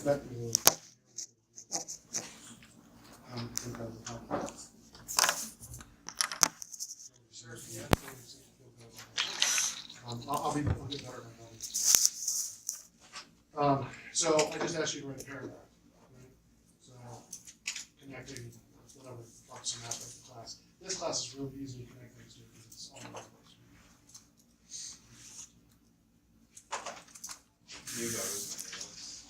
that really I'll get better at my so I just asked you to write a paragraph. Right? So connecting whatever some aspect of the class. This class is really easy to connect things to because it's all over the place.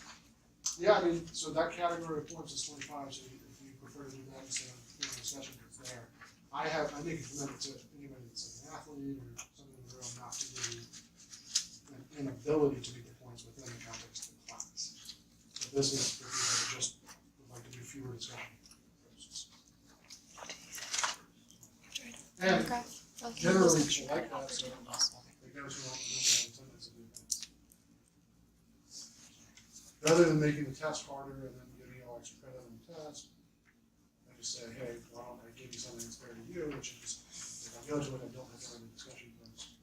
Yeah, I mean, so that category of points is 25, so if you prefer to do that instead of doing a session, it's there. I make a commitment to anybody that's like an athlete or something in the room not to give you an ability to make the points within the context of the class. So this is for people that just would like to do fewer discussion. And generally people like that, so they go to all the attendance of the events. Rather than making the test harder and then giving you all extra credit on the test, I just say, hey, why don't I give you something that's fair to you, which is if I go to it, I don't have to run the discussion points.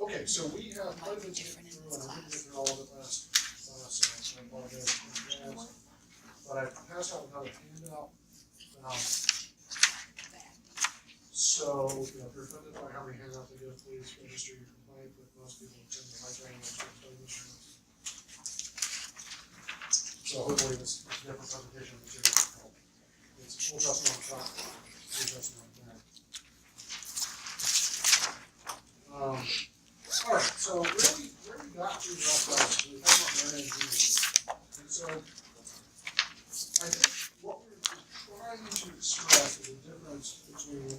Okay, so we have quite a bit to get through, and I didn't get through all of it last so I apologize. But I passed out another handout. So, if you're offended by how many handouts I give, please register your complaint, but most people tend to like writing those. So hopefully this different presentation material will help. It's full adjustment on the top, full adjustment on the back. All right, so where we got to last class, we talked about managing. And so I think what we're trying to express is the difference between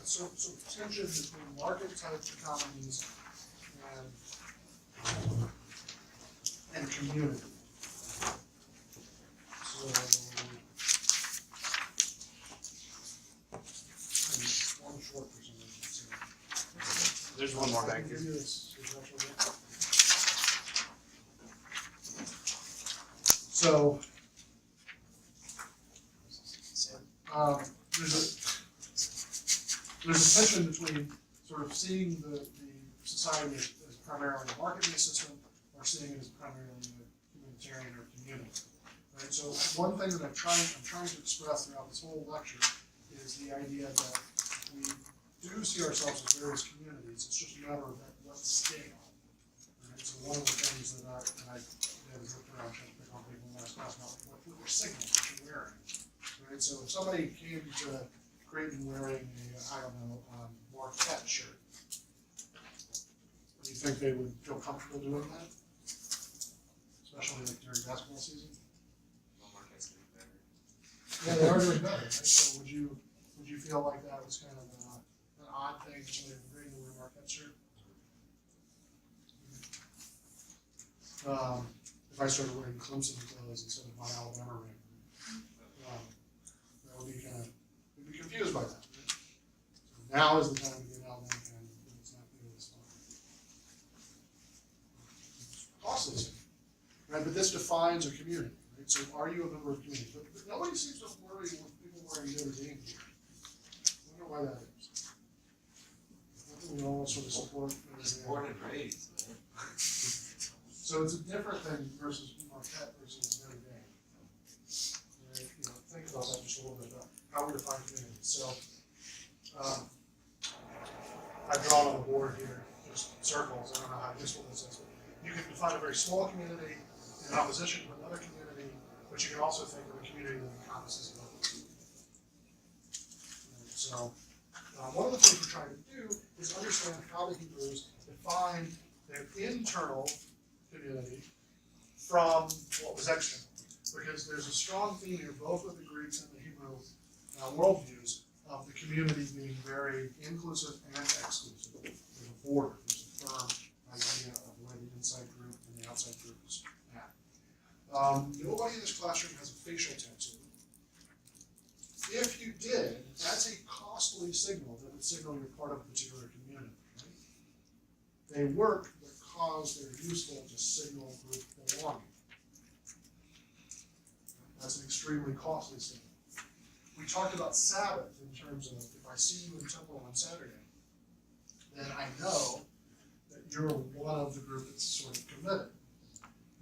some tension between market type economies and community. So one short for some reason. There's one more back here. So there's a tension between sort of seeing the society as primarily a market-based system or seeing it as primarily a humanitarian or community. Right? So one thing that I'm trying to express throughout this whole lecture is the idea that we do see ourselves as various communities. It's just a matter of at what scale. Right? So one of the things that I looked around trying to pick on people in the last class about what your signals that you're wearing. Right? So if somebody came to Creighton wearing a, I don't know, Marquette shirt, do you think they would feel comfortable doing that? Especially like during basketball season? Well, Marquette's doing better. Yeah, they are doing better, right? So would you feel like that was kind of an odd thing for somebody to wear a Marquette shirt? If I started wearing Clemson clothes instead of my Alabama ring, that would be kind of, you'd be confused by that. Right? So now is the time to get Alabama and it's not really as fun. Costly, right? But this defines a community, right? So are you a member of a community? But nobody seems to worry with people wearing Notre Dame gear. I wonder why that is. I think we all sort of support Notre Dame. Born and raised, man. So it's a different thing versus Marquette versus Notre Dame. Right? You know, think about that just a little bit about how we define community. So I've drawn on the board here just circles. I don't know how useful this is. But you can define a very small community in opposition to another community, but you can also think of a community that encompasses both. So one of the things we're trying to do is understand how the Hebrews define their internal community from what was external. Because there's a strong theme here, both with the Greeks and the Hebrew worldviews, of the community being very inclusive and exclusive. There's a border, there's a firm idea of where the inside group and the outside group is at. Nobody in this classroom has a facial tattoo. If you did, that's a costly signal that would signal you're part of a particular community. Right? They work, they're because they're useful to signal group belonging. That's an extremely costly signal. We talked about Sabbath in terms of if I see you in temple on Saturday, then I know that you're one of the group that's sort of committed.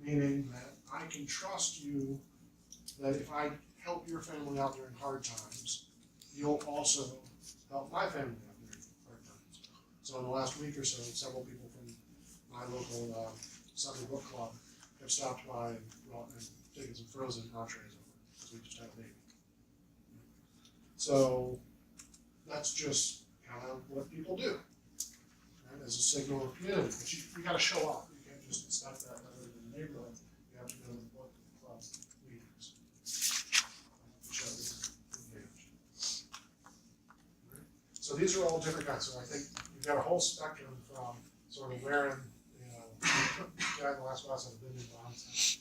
Meaning that I can trust you that if I help your family out during hard times, you'll also help my family out during hard times. So in the last week or so, several people from my local Sunday book club have stopped by and brought and taken some frozen entrees over because we just had a baby. So that's just kind of what people do, right? As a signal of community. But you got to show up. You can't just expect that other than the neighborhood. You have to go to the book club meetings to show that you're engaged. Right? So these are all different kinds. So I think you've got a whole spectrum from sort of wearing, the guy in the last class had a vintage bonds.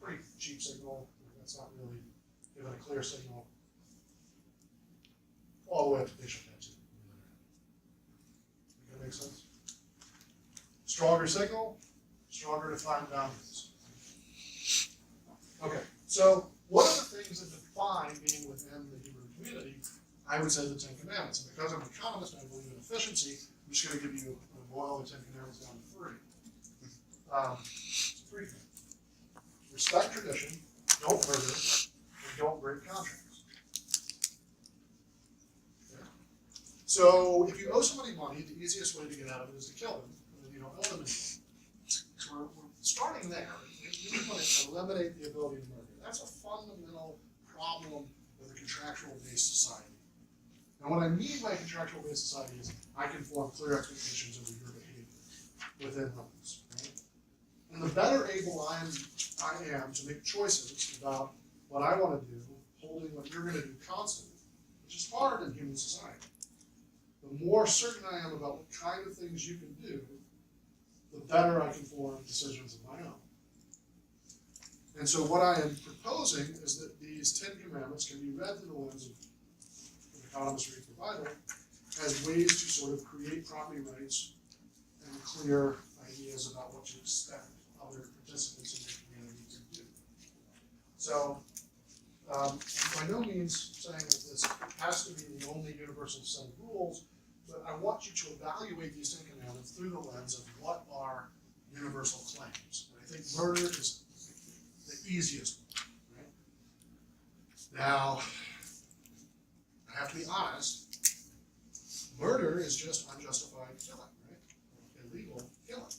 Pretty cheap signal. That's not really giving a clear signal. All the way up to facial tattoo. Think that makes sense? Stronger signal, stronger defined boundaries. Okay, so what are the things that define being within the Hebrew community? I would say the Ten Commandments. And because I'm an economist and I believe in efficiency, I'm just going to give you a boil the Ten Commandments down to three. Three things. Respect tradition, don't murder, and don't break contracts. So if you owe somebody money, the easiest way to get out of it is to kill them, and then you don't owe them anything. So we're starting there. You want to eliminate the ability to murder. That's a fundamental problem with a contractual-based society. And what I mean by contractual-based society is I can form clear expectations of your behavior within limits. Right? And the better able I am to make choices about what I want to do, holding what you're going to do constantly, which is hard in human society. The more certain I am about what kind of things you can do, the better I can form decisions of my own. And so what I am proposing is that these 10 commandments can be read through the lens of an economist read the Bible as ways to sort of create property rights and clear ideas about what you expect other participants in your community to do. So I'm by no means saying that this has to be the only universal set of rules, but I want you to evaluate these 10 commandments through the lens of what are universal claims. And I think murder is the easiest one, right? Now, I have to be honest, murder is just unjustified killing, right? Illegal killing.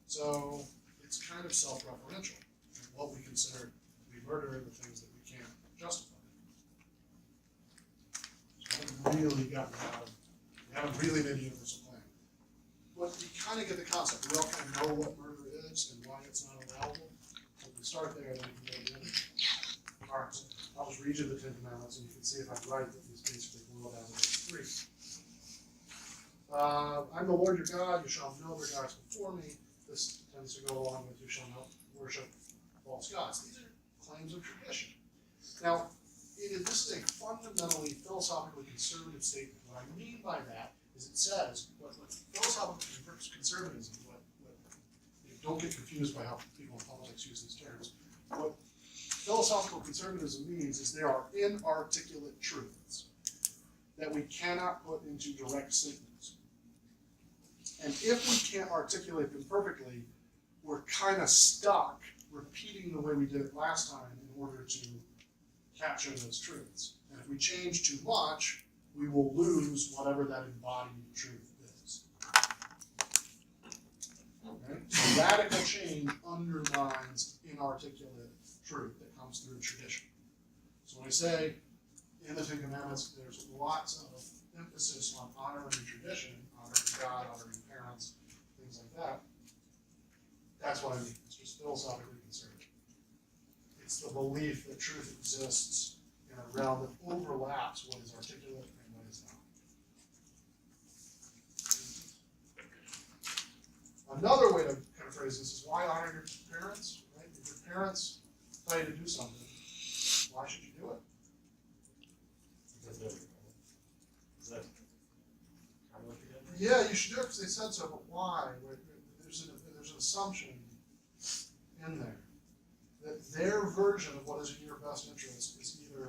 So it's kind of self-referential. What we consider to be murder are the things that we can't justify. So I haven't really gotten out of, we haven't really made a universal claim. But you kind of get the concept. We all kind of know what murder is and why it's not allowable. So if we start there, then we can go to the other. All right, so I'll just read you the 10 commandments and you can see if I'm right that these basically boil down to those three. I'm the Lord your God, you shall have no other gods before me. This tends to go along with you shall not worship false gods. These are claims of tradition. Now, this is a fundamentally philosophically conservative statement. What I mean by that is it says, what philosophical conservatism, don't get confused by how people in politics use these terms. What philosophical conservatism means is there are inarticulate truths that we cannot put into direct statements. And if we can't articulate them perfectly, we're kind of stuck repeating the way we did it last time in order to capture those truths. And if we change too much, we will lose whatever that embodied truth is. Okay? So radical change undermines inarticulate truth that comes through tradition. So when I say in the Ten Commandments, there's lots of emphasis on honoring tradition, honoring God, honoring parents, things like that. That's what I mean. It's just philosophically conservative. It's the belief that truth exists in a realm that overlaps what is articulate and what is not. Another way to kind of phrase this is why honor your parents, right? If your parents tell you to do something, why should you do it? Because they're, is that kind of what you're doing? Yeah, you should do it because they said so, but why? There's an assumption in there that their version of what is in your best interest is either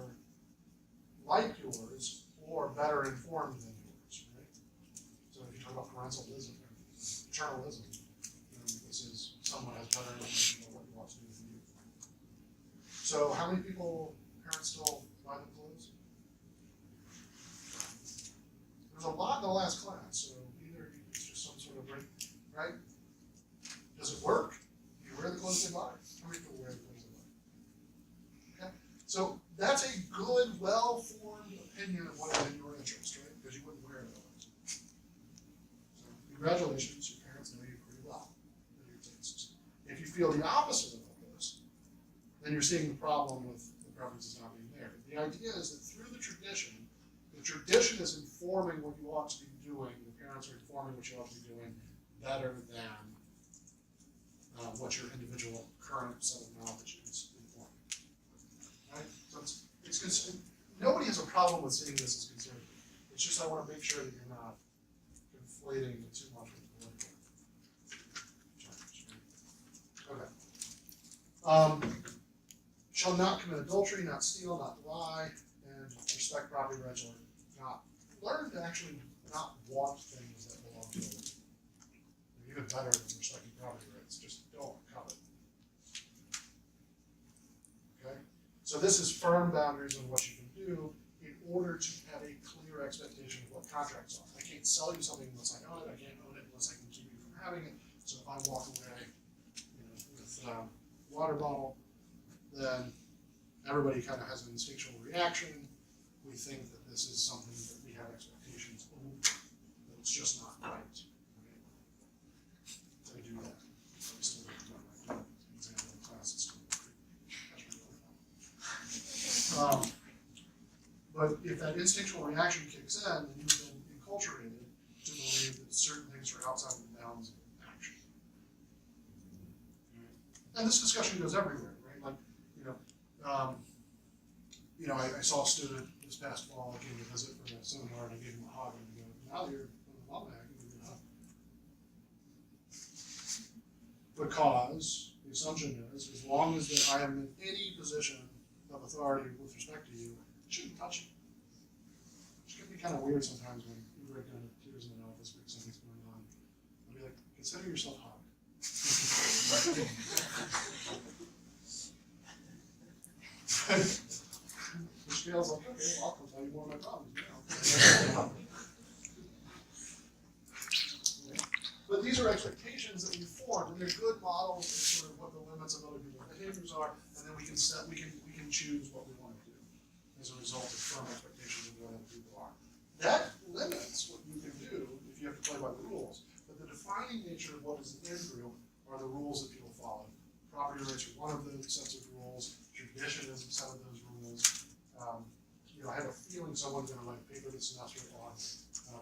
like yours or better informed than yours, right? So if you talk about parentalism or paternalism, this is someone has better information about what you want to do with you. So how many parents still buy the clothes? There's a lot in the last class, so either it's just some sort of break, right? Does it work? Do you wear the clothes they buy? How many people wear the clothes they buy? Okay, so that's a good, well-formed opinion of what is in your interest, right? Because you wouldn't wear it otherwise. So congratulations, your parents know you pretty well, know your tastes. If you feel the opposite about this, then you're seeing the problem with the preferences not being there. The idea is that through the tradition is informing what you ought to be doing, the parents are informing what you ought to be doing better than what your individual current set of knowledge is informing. Right? So nobody has a problem with seeing this as conservative. It's just I want to make sure that you're not conflating it too much with political charge. Okay. Shall not commit adultery, not steal, not lie, and respect property rights, or not learn to actually not want things that belong to others. Even better than respecting property rights, just don't covet. Okay? So this is firm boundaries on what you can do in order to have a clear expectation of what contracts are. I can't sell you something unless I own it. I can't own it unless I can keep you from having it. So if I walk away with water bottle, then everybody kind of has an instinctual reaction. We think that this is something that we have expectations over, that it's just not right. I do that. I'm still working on my example in class. It's still pretty. But if that instinctual reaction kicks in, then you've been enculturated to believe that certain things are outside the bounds of action. And this discussion goes everywhere, right? Like, I saw a student this past fall that came to visit for a seminar, and I gave him a hug, and I go, now you're an alumni, I can give you a hug. Because the assumption is, as long as that I am in any position of authority with respect to you, I shouldn't touch you. Which can be kind of weird sometimes when you break down into tears in an office because something's going on. I'll be like, consider yourself hugged. Which feels like, okay, well, I'll tell you more of my problems now. But these are expectations that we form, and they're good models of sort of what the limits of other people's behaviors are, and then we can choose what we want to do as a result of firm expectations of what other people are. That limits what you can do if you have to play by the rules. But the defining nature of what is an in-group are the rules that people follow. Property rights are one of those sets of rules. Tradition is a set of those rules. I have a feeling someone's going to write a paper this semester on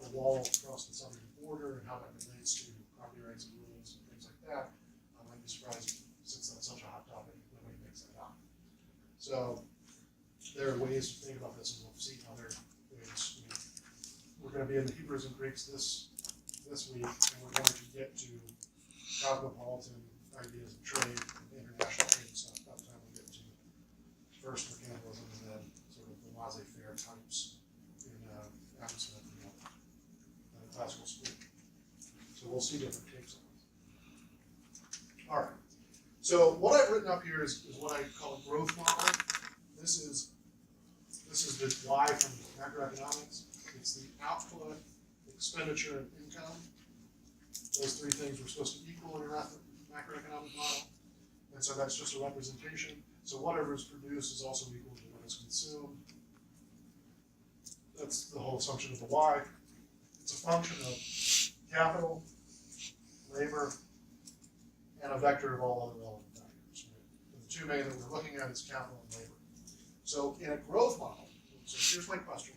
the wall across the southern border and how that relates to property rights and rules and things like that. I'd be surprised, since that's such a hot topic, nobody makes that up. So there are ways to think about this, and we'll see other ways. We're going to be in the Hebrews and Greeks this week, and we're going to get to cosmopolitan ideas of trade and international trade and stuff by the time we get to first mechanicalism and then sort of the laissez-faire types in Adam Smith and classical school. So we'll see different takes on it. All right. So what I've written up here is what I call a growth model. This is the Y from macroeconomics. It's the output, expenditure, and income. Those three things were supposed to equal in your macroeconomic model. And so that's just a representation. So whatever is produced is also equal to what is consumed. That's the whole assumption of the Y. It's a function of capital, labor, and a vector of all other relevant factors. Right? The two main that we're looking at is capital and labor. So in a growth model, so here's my question.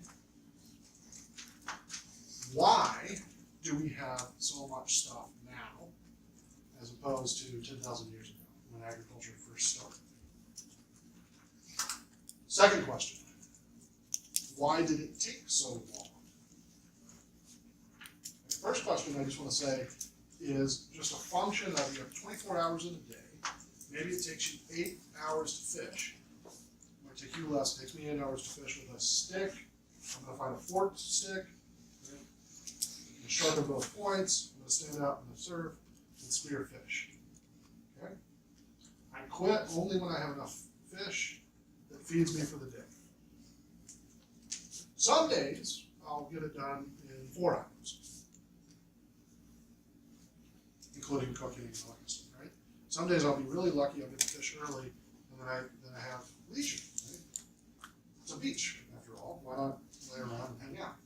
Why do we have so much stuff now as opposed to 10,000 years ago when agriculture first started? Second question, why did it take so long? First question, I just want to say, is just a function of you have 24 hours in a day. Maybe it takes you 8 hours to fish. It might take you less. It takes me 8 hours to fish with a stick. I'm going to find a forked stick. Right? I'm going to sharpen both points. I'm going to stand out in the surf and spear fish. Okay? I quit only when I have enough fish that feeds me for the day. Some days I'll get it done in 4 hours, including cooking and all that stuff, right? Some days I'll be really lucky, I'll get to fish early, and then I have leisure, right? It's a beach, after all. Why not lay around and hang out?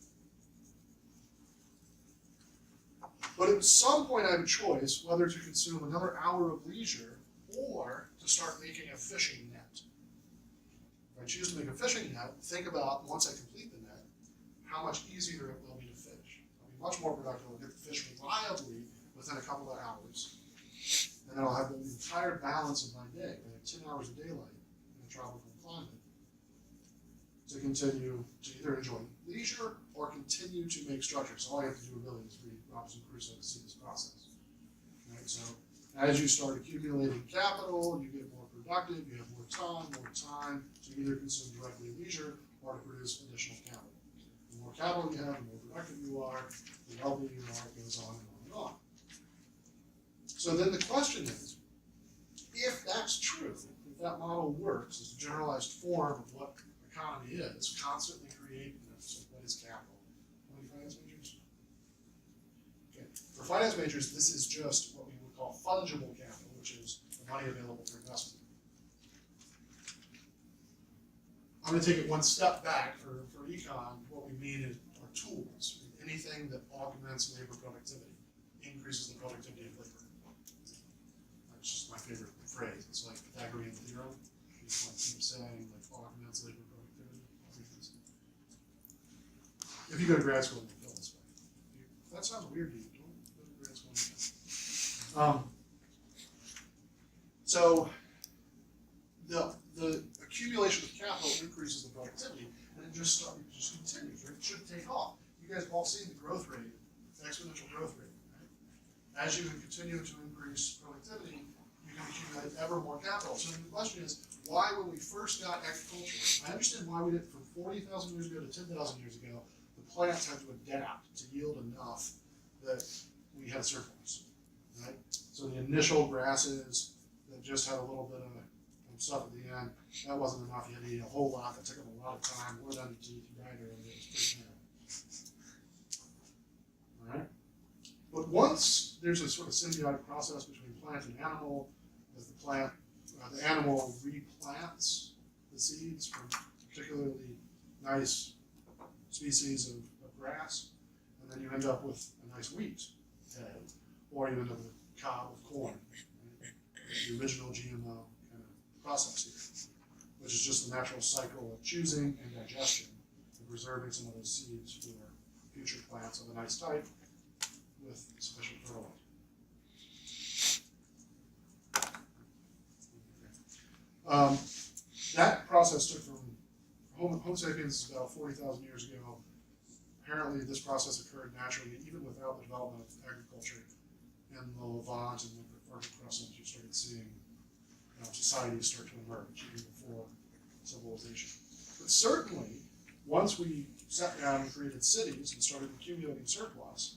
But at some point I have a choice whether to consume another hour of leisure or to start making a fishing net. If I choose to make a fishing net, think about, once I complete the net, how much easier it will be to fish. I'll be much more productive. I'll get the fish reliably within a couple of hours. And then I'll have the entire balance of my day. I have 10 hours of daylight in a tropical climate to continue to either enjoy leisure or continue to make structures. So all you have to do really is read Robinson Crusoe to see this process. Right? So as you start accumulating capital, you get more productive, you have more time to either consume directly leisure or to produce additional capital. The more capital you have, the more productive you are, the wealthier you are, it goes on and on and on. So then the question is, if that's true, if that model works as a generalized form of what economy is, constantly creating this, what is capital? How many finance majors? Okay. For finance majors, this is just what we would call fungible capital, which is the money available for investment. I'm going to take it one step back. For econ, what we mean are tools. Anything that augments labor productivity, increases the productivity of labor. That's just my favorite phrase. It's like Pythagorean theorem. You just want to keep saying, like, augments labor productivity. If you go to grad school, you'll feel this way. If that sounds weird to you, don't go to grad school. So the accumulation of capital increases the productivity, and it just continues. Right? It should take off. You guys have all seen the growth rate, the exponential growth rate. Right? As you continue to increase productivity, you can accumulate ever more capital. So the question is, why, when we first got agriculture, I understand why we did it from 40,000 years ago to 10,000 years ago, the plants had to adapt to yield enough that we had surplus. Right? So the initial grasses that just had a little bit of stuff at the end, that wasn't enough. You had to eat a whole lot. That took up a lot of time. More than to eat grinder, and it was pretty narrow. All right. But once there's a sort of symbiotic process between plant and animal, as the animal replants the seeds from particularly nice species of grass, and then you end up with a nice wheat head, or you end up with a cob of corn, right? The original GMO process here, which is just the natural cycle of choosing and digestion and preserving some of those seeds for future plants of a nice type with sufficient fertilizer. That process took from Homo sapiens is about 40,000 years ago. Apparently this process occurred naturally even without the development of agriculture in the Levant and the Fertile Crescent. You started seeing societies start to emerge even before civilization. But certainly, once we sat down and created cities and started accumulating surplus,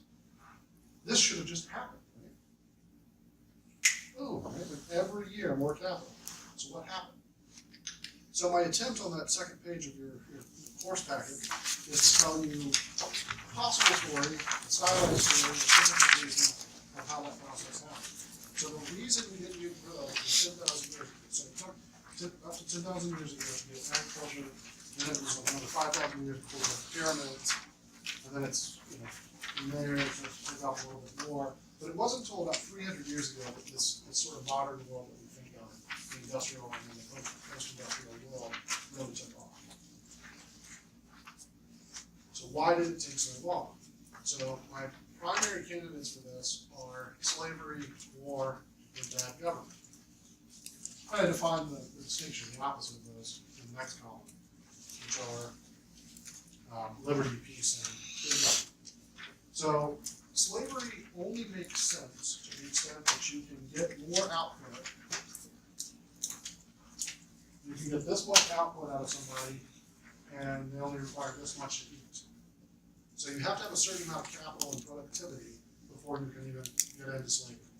this should have just happened, right? Boom, right? And every year, more capital. So what happened? So my attempt on that second page of your course packet is to tell you a possible story, a stylized story, a simple reason of how that process happened. So the reason we didn't use grow is 10,000 years ago. So it took up to 10,000 years ago to get agriculture, then it was another 5,000 years before the pyramids, and then it's, from there it took off a little bit more. But it wasn't until about 300 years ago that this sort of modern world that we think of, the industrial and the post-industrial world, really took off. So why did it take so long? So my primary candidates for this are slavery, war, and bad government. I define the distinction, the opposite of those, in the next column, which are liberty, peace, and good government. So slavery only makes sense to the extent that you can get more output. You can get this much output out of somebody, and they only require this much to eat. So you have to have a certain amount of capital and productivity before you can even get into slavery.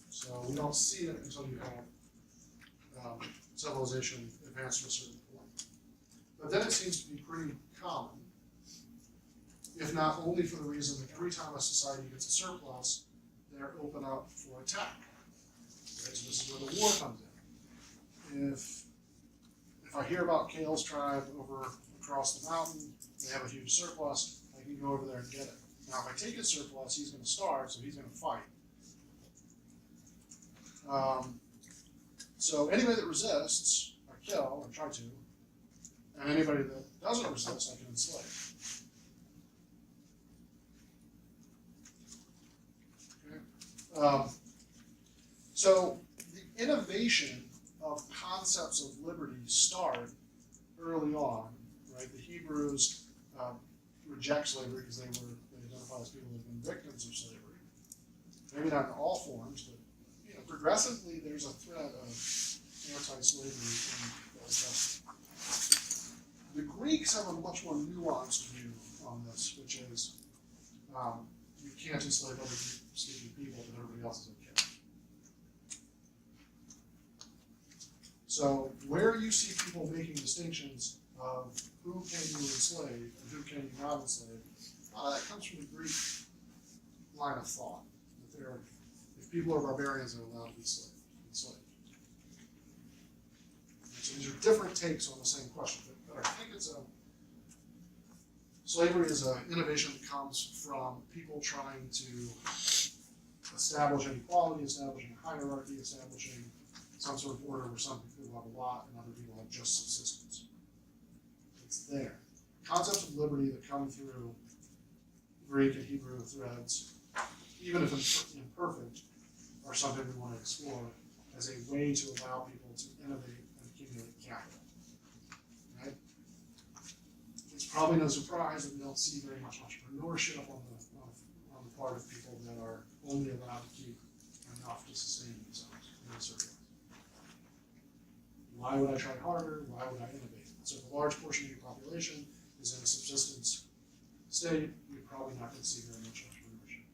So we don't see it until you have civilization advanced to a certain point. But then it seems to be pretty common, if not only for the reason that every time a society gets a surplus, they're open up for attack. Right? So this is where the war comes in. If I hear about Kale's tribe over across the mountain, they have a huge surplus, I can go over there and get it. Now if I take his surplus, he's going to starve, so he's going to fight. So anybody that resists, I kill, or try to, and anybody that doesn't resist, I can enslave. Okay. So the innovation of concepts of liberty start early on, right? The Hebrews reject slavery because they identify as people who have been victims of slavery. Maybe not in all forms, but progressively there's a threat of anti-slavery in the Old Testament. The Greeks have a much more nuanced view on this, which is you can't enslave other speaking people, but everybody else is okay. So where you see people making distinctions of who can you enslave and who can you not enslave, a lot of that comes from the Greek line of thought. That if people are barbarians, they're allowed to be enslaved. So these are different takes on the same question, but I think slavery is an innovation that comes from people trying to establish inequality, establishing hierarchy, establishing some sort of order where some people have a lot and other people have just subsistence. It's there. Concepts of liberty that come through Greek and Hebrew threads, even if imperfect, are something we want to explore as a way to allow people to innovate and accumulate capital. Right? It's probably no surprise that we don't see very much entrepreneurship on the part of people that are only allowed to keep enough to sustain themselves in a certain way. Why would I try harder? Why would I innovate? So if a large portion of your population is in a subsistence state, you're probably not going to see very much entrepreneurship.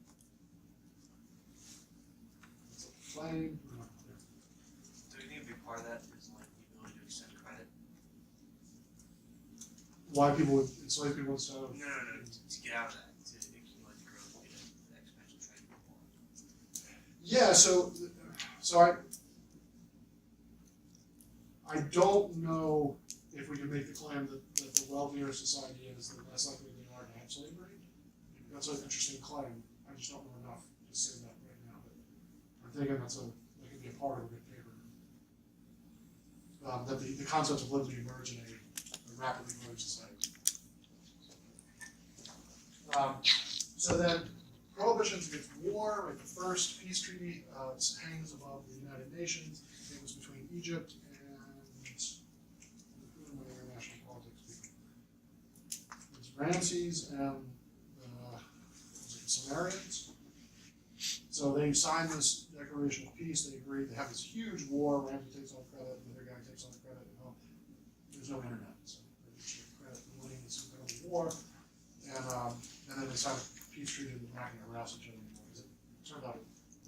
It's a claim. We're not clear. Do you think a big part of that is like the ability to extend credit? Why people would enslave people instead of No, to get out of that, to accumulate the growth, get the exponential trade more. Yeah, so I don't know if we can make the claim that the wealthier society is, the less likely they are to have slavery. That's an interesting claim. I just don't know enough to say that right now, but I'm thinking that could be a part of a good paper. That the concepts of liberty emerge in a rapidly growing society. So then, prohibitions against war, right? The first peace treaty hangs above the United Nations. It was between Egypt and who in my international politics people? It was Ramses and the Sumerians. So they signed this declaration of peace. They agreed. They have this huge war. Ramses takes all the credit, the other guy takes all the credit. There's no internet, so they just take credit for winning this incredible war. And then they signed a peace treaty and they're not going to harass each other anymore. Because it turned out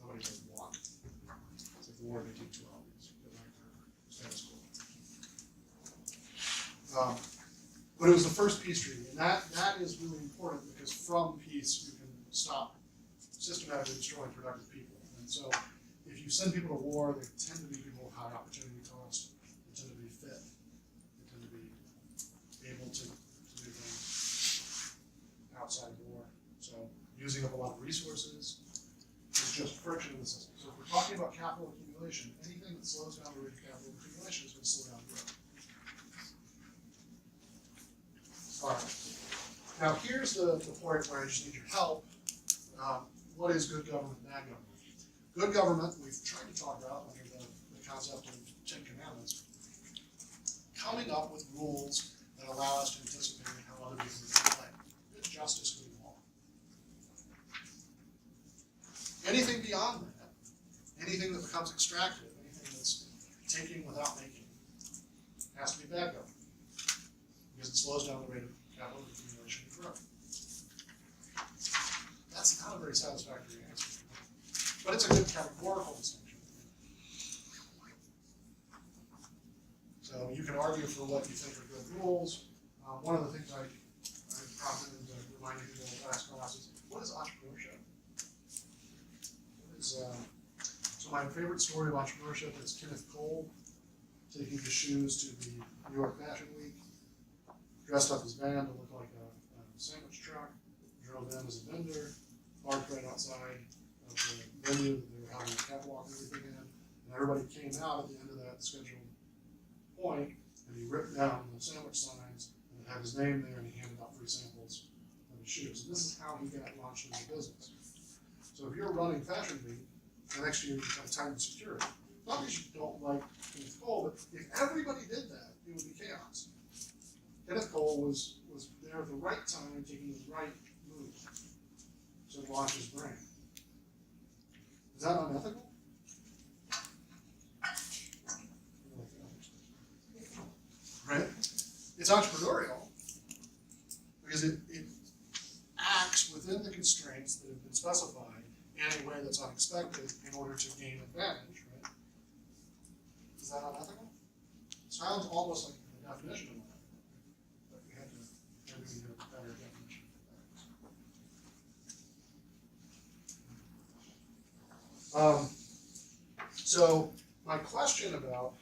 nobody has won. It's like the war of 1812. It's status quo. But it was the first peace treaty, and that is really important because from peace you can stop systematically destroying productive people. And so if you send people to war, they tend to be people with high opportunity cost. They tend to be fit. They tend to be able to do things outside war. So using up a lot of resources is just friction in the system. So if we're talking about capital accumulation, anything that slows down the rate of capital accumulation is going to slow down growth. All right. Now here's the point where I just need your help. What is good government, bad government? Good government, we've tried to talk about under the concept of 10 Commandments, coming up with rules that allow us to anticipate how other people are going to play. Good justice good law? Anything beyond that, anything that becomes extractive, anything that's taking without making, has to be bad government, because it slows down the rate of capital accumulation and growth. That's not a very satisfactory answer, but it's a good categorical distinction. So you can argue for what you think are good rules. One of the things I'm confident in reminding people of last class is, what is entrepreneurship? What is, so my favorite story of entrepreneurship is Kenneth Cole taking his shoes to the New York Fashion Week, dressed up his van to look like a sandwich truck, drove in as a vendor, parked right outside of the venue that they were having a catwalk and everything in, and everybody came out at the end of that scheduled point, and he ripped down the sandwich signs, and it had his name there, and he handed out free samples of his shoes. And this is how he got launched into business. So if you're running Fashion Week, the next year you have tightened security. Not because you don't like Kenneth Cole, but if everybody did that, it would be chaos. Kenneth Cole was there at the right time, taking the right move to launch his brand. Is that unethical? Right? It's entrepreneurial because it acts within the constraints that have been specified in a way that's unexpected in order to gain advantage, right? Is that unethical? Sounds almost like the definition of unethical, but we had to maybe have a better definition of that. So my question about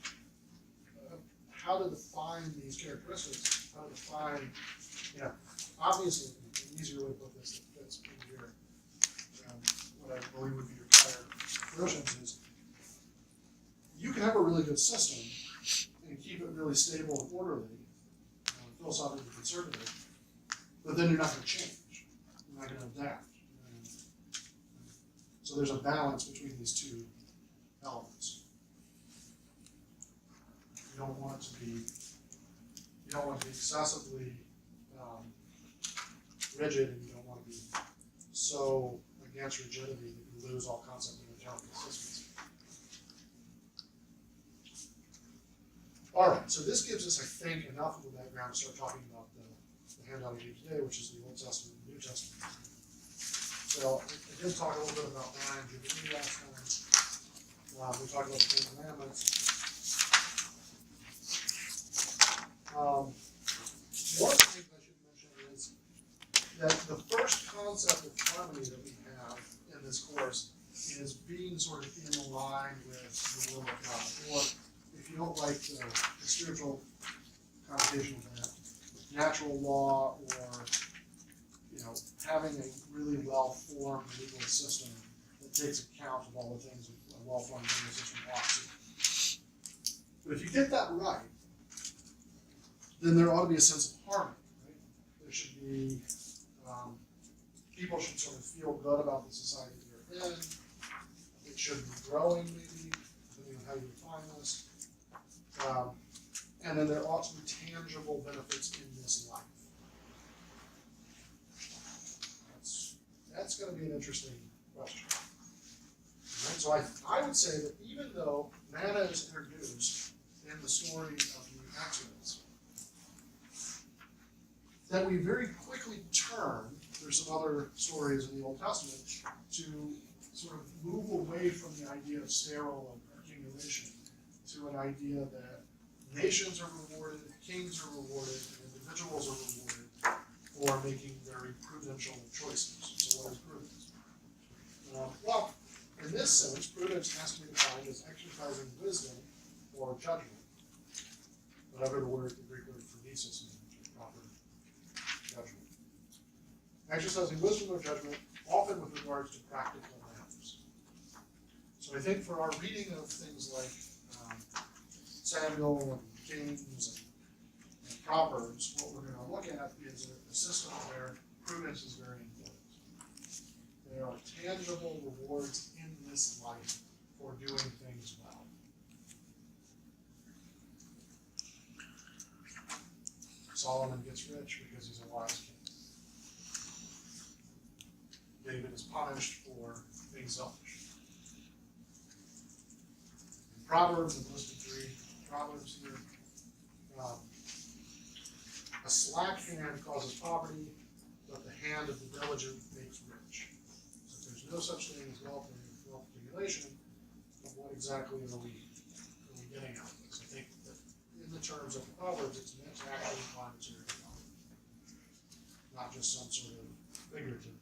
how to define these characteristics, how to define, obviously, an easier way to put this that fits in here, what I believe would be your prior versions is, you can have a really good system and keep it really stable and orderly, philosophically conservative, but then you're not going to change. You're not going to adapt. So there's a balance between these two elements. You don't want to be excessively rigid, and you don't want to be so against rigidity that you lose all concept of internal consistency. All right, so this gives us, I think, enough of a background to start talking about the handout we gave today, which is the Old Testament and New Testament. So I did talk a little bit about man and Jubilee last time. We talked about the Ten Commandments. One thing I should mention is that the first concept of harmony that we have in this course is being sort of in line with the will of God. Or if you don't like the spiritual connotation of that, natural law, or having a really well-formed legal system that takes account of all the things a well-formed legal system ought to. But if you get that right, then there ought to be a sense of harmony, right? There should be, people should sort of feel good about the society that they're in. It should be growing, maybe, depending on how you define this. And then there ought to be tangible benefits in this life. That's going to be an interesting question. Right? So I would say that even though manna is introduced in the story of the Exodus, that we very quickly turn, there's some other stories in the Old Testament, to sort of move away from the idea of sterile accumulation to an idea that nations are rewarded, kings are rewarded, and individuals are rewarded for making very prudential choices. So what is prudence? Well, in this sense, prudence has to be defined as exercising wisdom or judgment. Whatever the Greek word phronesis means, proper judgment. Exercising wisdom or judgment, often with regards to practical matters. So I think for our reading of things like Samuel and Kings and Proverbs, what we're going to look at is a system where prudence is very important. There are tangible rewards in this life for doing things well. Solomon gets rich because he's a wise king. David is punished for being selfish. In Proverbs, I've listed 3 Proverbs here. A slack hand causes poverty, but the hand of the diligent makes rich. So if there's no such thing as wealth or wealth accumulation, then what exactly are we getting out of this? I think that in the terms of the Proverbs, it's meant to actually imply material wealth, not just some sort of figurative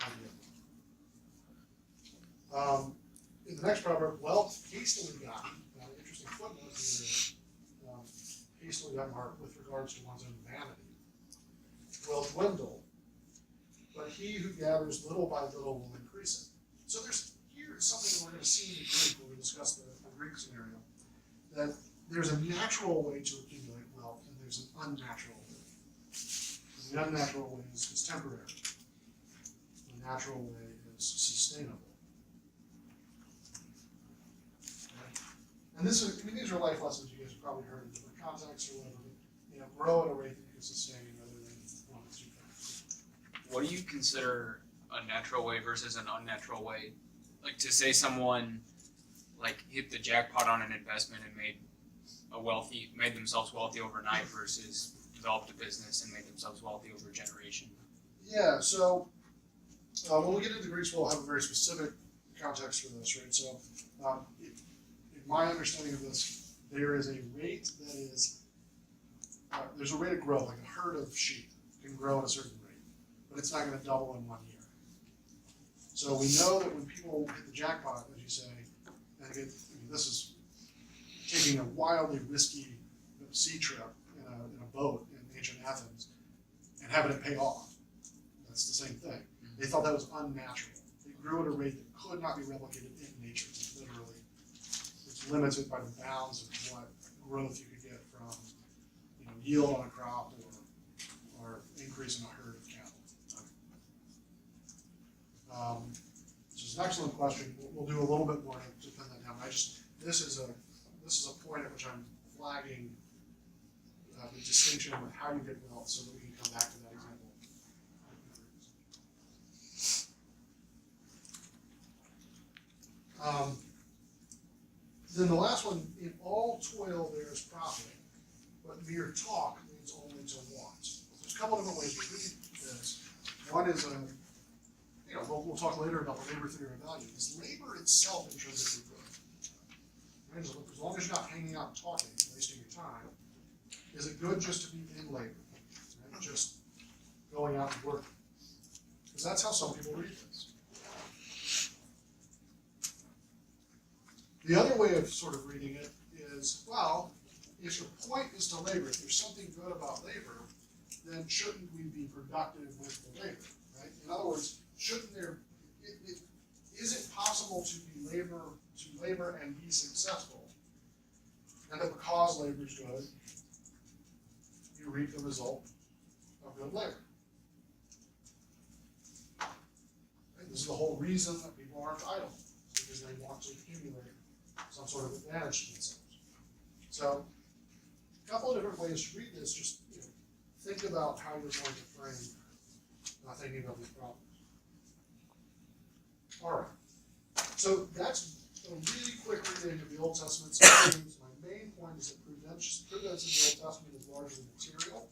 idea. In the next proverb, wealth hastily gotten, an interesting footnote here, hastily gotten with regards to one's own vanity, will dwindle, but he who gathers little by little will increase it. So here's something that we're going to see in the Greek when we discuss the Greek scenario, that there's a natural way to accumulate wealth and there's an unnatural way. And the unnatural way is temporary. The natural way is sustainable. And these are life lessons you guys have probably heard in different contexts or whatever, but grow at a rate that you can sustain rather than one that's too fast. What do you consider a natural way versus an unnatural way? Like to say someone hit the jackpot on an investment and made themselves wealthy overnight versus developed a business and made themselves wealthy over a generation. Yeah, so when we get into the Greeks, we'll have a very specific context for this, right? So in my understanding of this, there is a rate that is, there's a rate of growth, like a herd of sheep can grow at a certain rate, but it's not going to double in 1 year. So we know that when people hit the jackpot, as you say, and again, this is taking a wildly risky sea trip in a boat in ancient Athens and having it pay off. That's the same thing. They thought that was unnatural. They grew at a rate that could not be replicated in nature. Literally, it's limited by the bounds of what growth you could get from yield on a crop or increase in a herd of cattle. Which is an excellent question. We'll do a little bit more to pin that down. This is a point at which I'm flagging the distinction with how you get wealth, so that we can come back to that example. Then the last one, in all toil there is profit, but mere talk leads only to want. There's a couple different ways to read this. One is we'll talk later about the labor theory of value. Is labor itself intrinsically good? Right? As long as you're not hanging out and talking, wasting your time, is it good just to be in labor? Right? Just going out and working? Because that's how some people read this. The other way of sort of reading it is, well, if your point is to labor, if there's something good about labor, then shouldn't we be productive with the labor, right? In other words, is it possible to labor and be successful, and that because labor is good, you reap the result of good labor? Right? This is the whole reason that people aren't idle, because they want to accumulate some sort of advantage to themselves. So, a couple of different ways to read this. Just think about how you're going to frame thinking of these problems. All right. So that's a really quick reading of the Old Testament. My main point is that prudence in the Old Testament is largely material,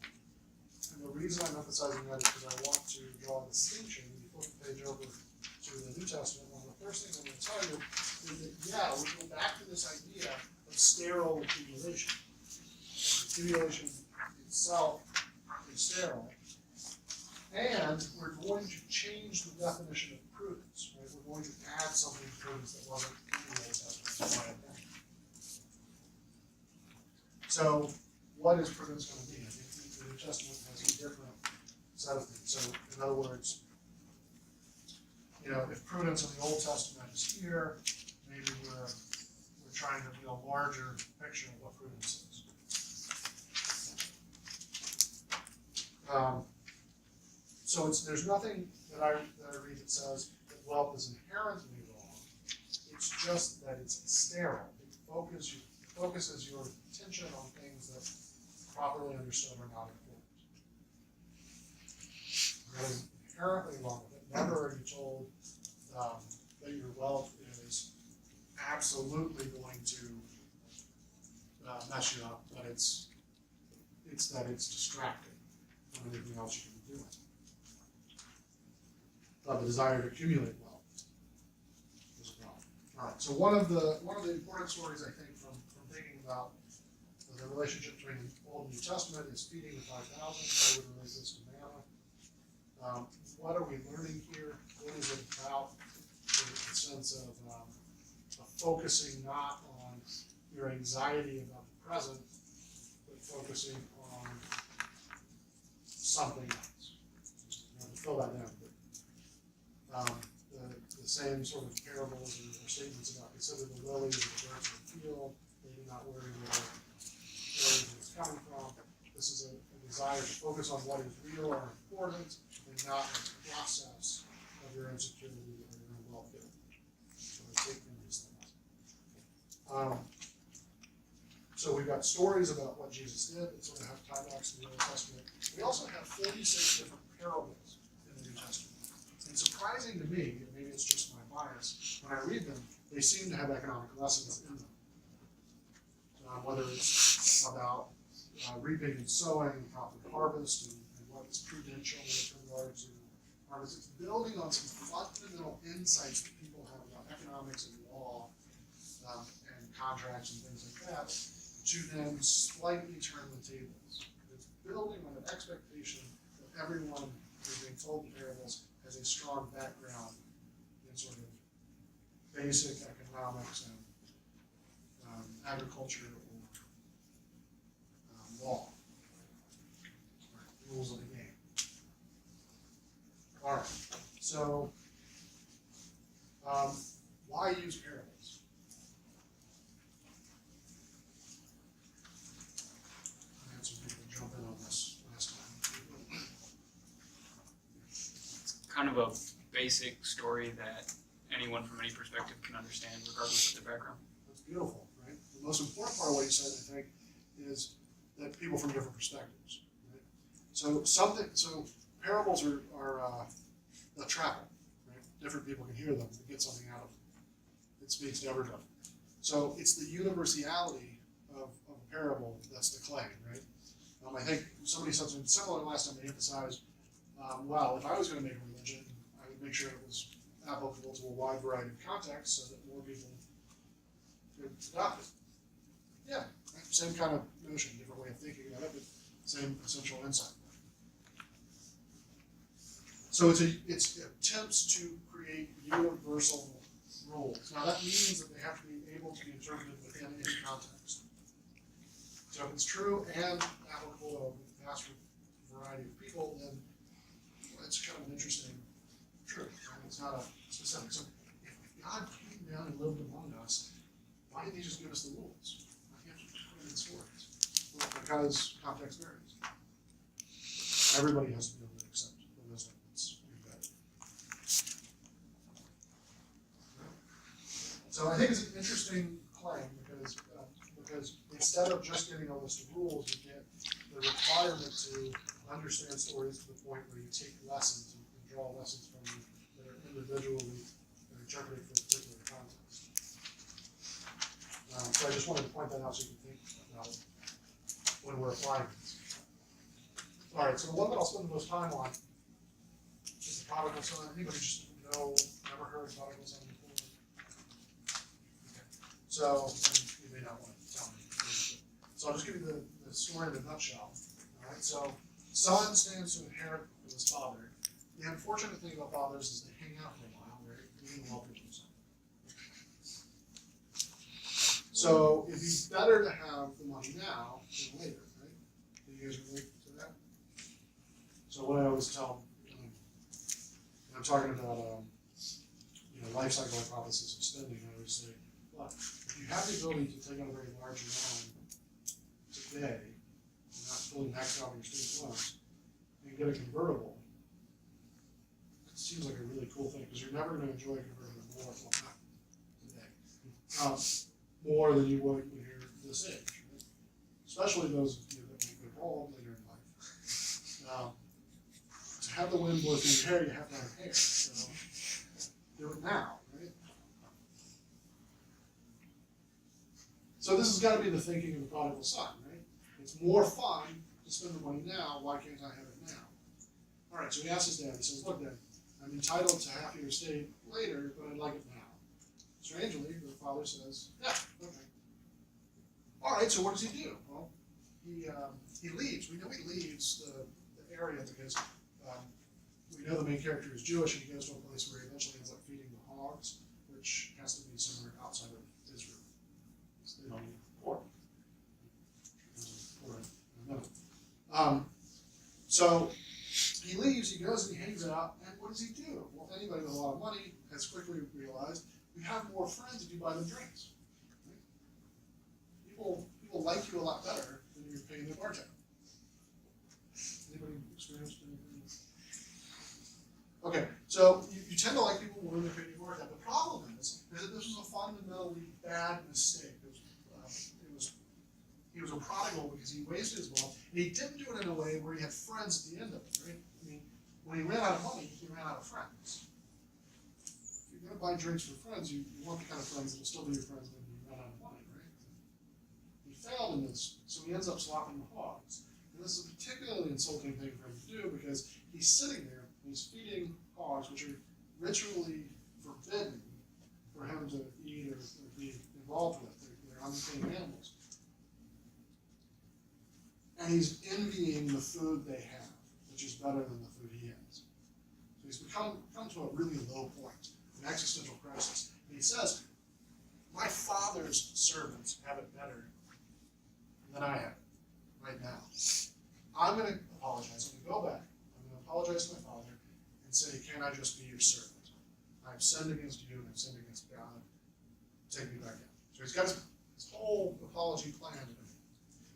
and the reason I'm emphasizing that is because I want to draw a distinction. When you flip the page over to the New Testament, one of the first things I'm going to tell you is that, we go back to this idea of sterile accumulation. Accumulation itself is sterile. And we're going to change the definition of prudence. Right? We're going to add something to prudence that wasn't in the Old Testament. So, what is prudence going to be? I think the New Testament has a different set of things. So, in other words, if prudence in the Old Testament is here, maybe we're trying to get a larger picture of what prudence is. So there's nothing that I read that says that wealth is inherently wrong. It's just that it's sterile. It focuses your attention on things that properly understood are not important. There's inherently wrong with it. never are you told that your wealth is absolutely going to mess you up, but it's that it's distracting from anything else you can be doing. The desire to accumulate wealth is a problem. All right. So one of the important stories I think from thinking about the relationship between the Old and New Testament is feeding the 5,000. I would relate this to manna. What are we learning here? What is it about? The sense of focusing not on your anxiety about the present, but focusing on something else. You know, to fill that in. The same sort of parables or statements about consider the lilies and the birds of the field, they do not worry where it's coming from. This is a desire to focus on what is real or important and not the process of your insecurity or your own welfare. So I take from these things. So we've got stories about what Jesus did that sort of have tie-backs to the Old Testament. We also have 46 different parables in the New Testament. And surprising to me, and maybe it's just my bias, when I read them, they seem to have economic lessons in them. Whether it's about reaping and sowing, proper harvest, and what is prudential with regard to harvest. It's building on some fundamental insights that people have about economics and law and contracts and things like that, to then slightly turn the tables. It's building on an expectation that everyone who's being told the parables has a strong background in sort of basic economics and agriculture or law, or rules of the game. All right, so why use parables? I had some people jump in on this last time. Kind of a basic story that anyone from any perspective can understand, regardless of their background. That's beautiful, right? The most important part of what you said, I think, is that people from different perspectives. Right? So parables are a travel, right? Different people can hear them and get something out of them. It speaks to everybody. So it's the universality of a parable that's the claim, right? I think somebody said something similar last time. They emphasized, well, if I was going to make a religion, I would make sure it was applicable to a wide variety of contexts so that more people could adopt it. Yeah, same kind of notion, different way of thinking about it, but same essential insight. So it attempts to create universal rules. Now that means that they have to be able to be interpreted within any context. So if it's true and applicable to a vast variety of people, then it's kind of an interesting truth. Right? It's not a specific. So if God came down and lived among us, why didn't he just give us the rules? Why can't you just put it in stories? Well, because context varies. Everybody has to be able to accept the wisdom that's embedded. So I think it's an interesting claim because instead of just getting a list of rules, you get the requirement to understand stories to the point where you take lessons and draw lessons from them that are individually interpreted for a particular context. So I just wanted to point that out so you can think about it when we're applying this. All right, so the one that I'll spend the most time on is the prodigal son. Anybody just never heard of prodigal son before? Okay. So, you may not want to tell me. So I'll just give you the story in a nutshell. All right, so son stands to inherit from his father. The unfortunate thing about fathers is they hang out for a while, right? Even well for themselves. So it'd be better to have the money now than later, right? Do you guys relate to that? So what I always tell them, when I'm talking about life cycle hypothesis of spending, I always say, look, if you have the ability to take out a very large loan today, you're not fully maxed out on your student loans, and get a convertible, it seems like a really cool thing because you're never going to enjoy a convertible more today. More than you would when you're this age, right? Especially those of you that make good roll later in life. To have the wind blow through your hair, you have to have hair. So do it now, right? So this has got to be the thinking of the prodigal son, right? It's more fun to spend the money now. Why can't I have it now? All right, so he asks his dad. He says, "Look, Dad, I'm entitled to half your estate later, but I'd like it now." Strangely, the father says, "Yeah, okay." All right, so what does he do? Well, he leaves. We know he leaves the area because we know the main character is Jewish, and he goes to a place where he eventually ends up feeding the hogs, which has to be somewhere outside of Israel. They don't eat pork. So he leaves, he goes and he hangs out, and what does he do? Well, anybody with a lot of money has quickly realized you have more friends if you buy them drinks. Right? People like you a lot better than you're paying their bartender. Anybody experienced anything? Okay, so you tend to like people more than they pay you bartender. The problem is that this was a fundamentally bad mistake. He was a prodigal because he wasted his wealth, and he didn't do it in a way where he had friends at the end of it, right? I mean, when he ran out of money, he ran out of friends. If you're going to buy drinks for friends, you want the kind of friends that will still be your friends when you run out of money, right? He failed in this, so he ends up slopping the hogs. And this is a particularly insulting thing for him to do because he's sitting there and he's feeding hogs, which are ritually forbidden for him to eat or be involved with. They're unclean animals. And he's envying the food they have, which is better than the food he has. So he's come to a really low point, an existential crisis. And he says, "My father's servants have it better than I have it right now. I'm going to apologize. I'm going to go back. I'm going to apologize to my father and say, can I just be your servant? I've sinned against you and I've sinned against God. Take me back in." So he's got his whole apology planned.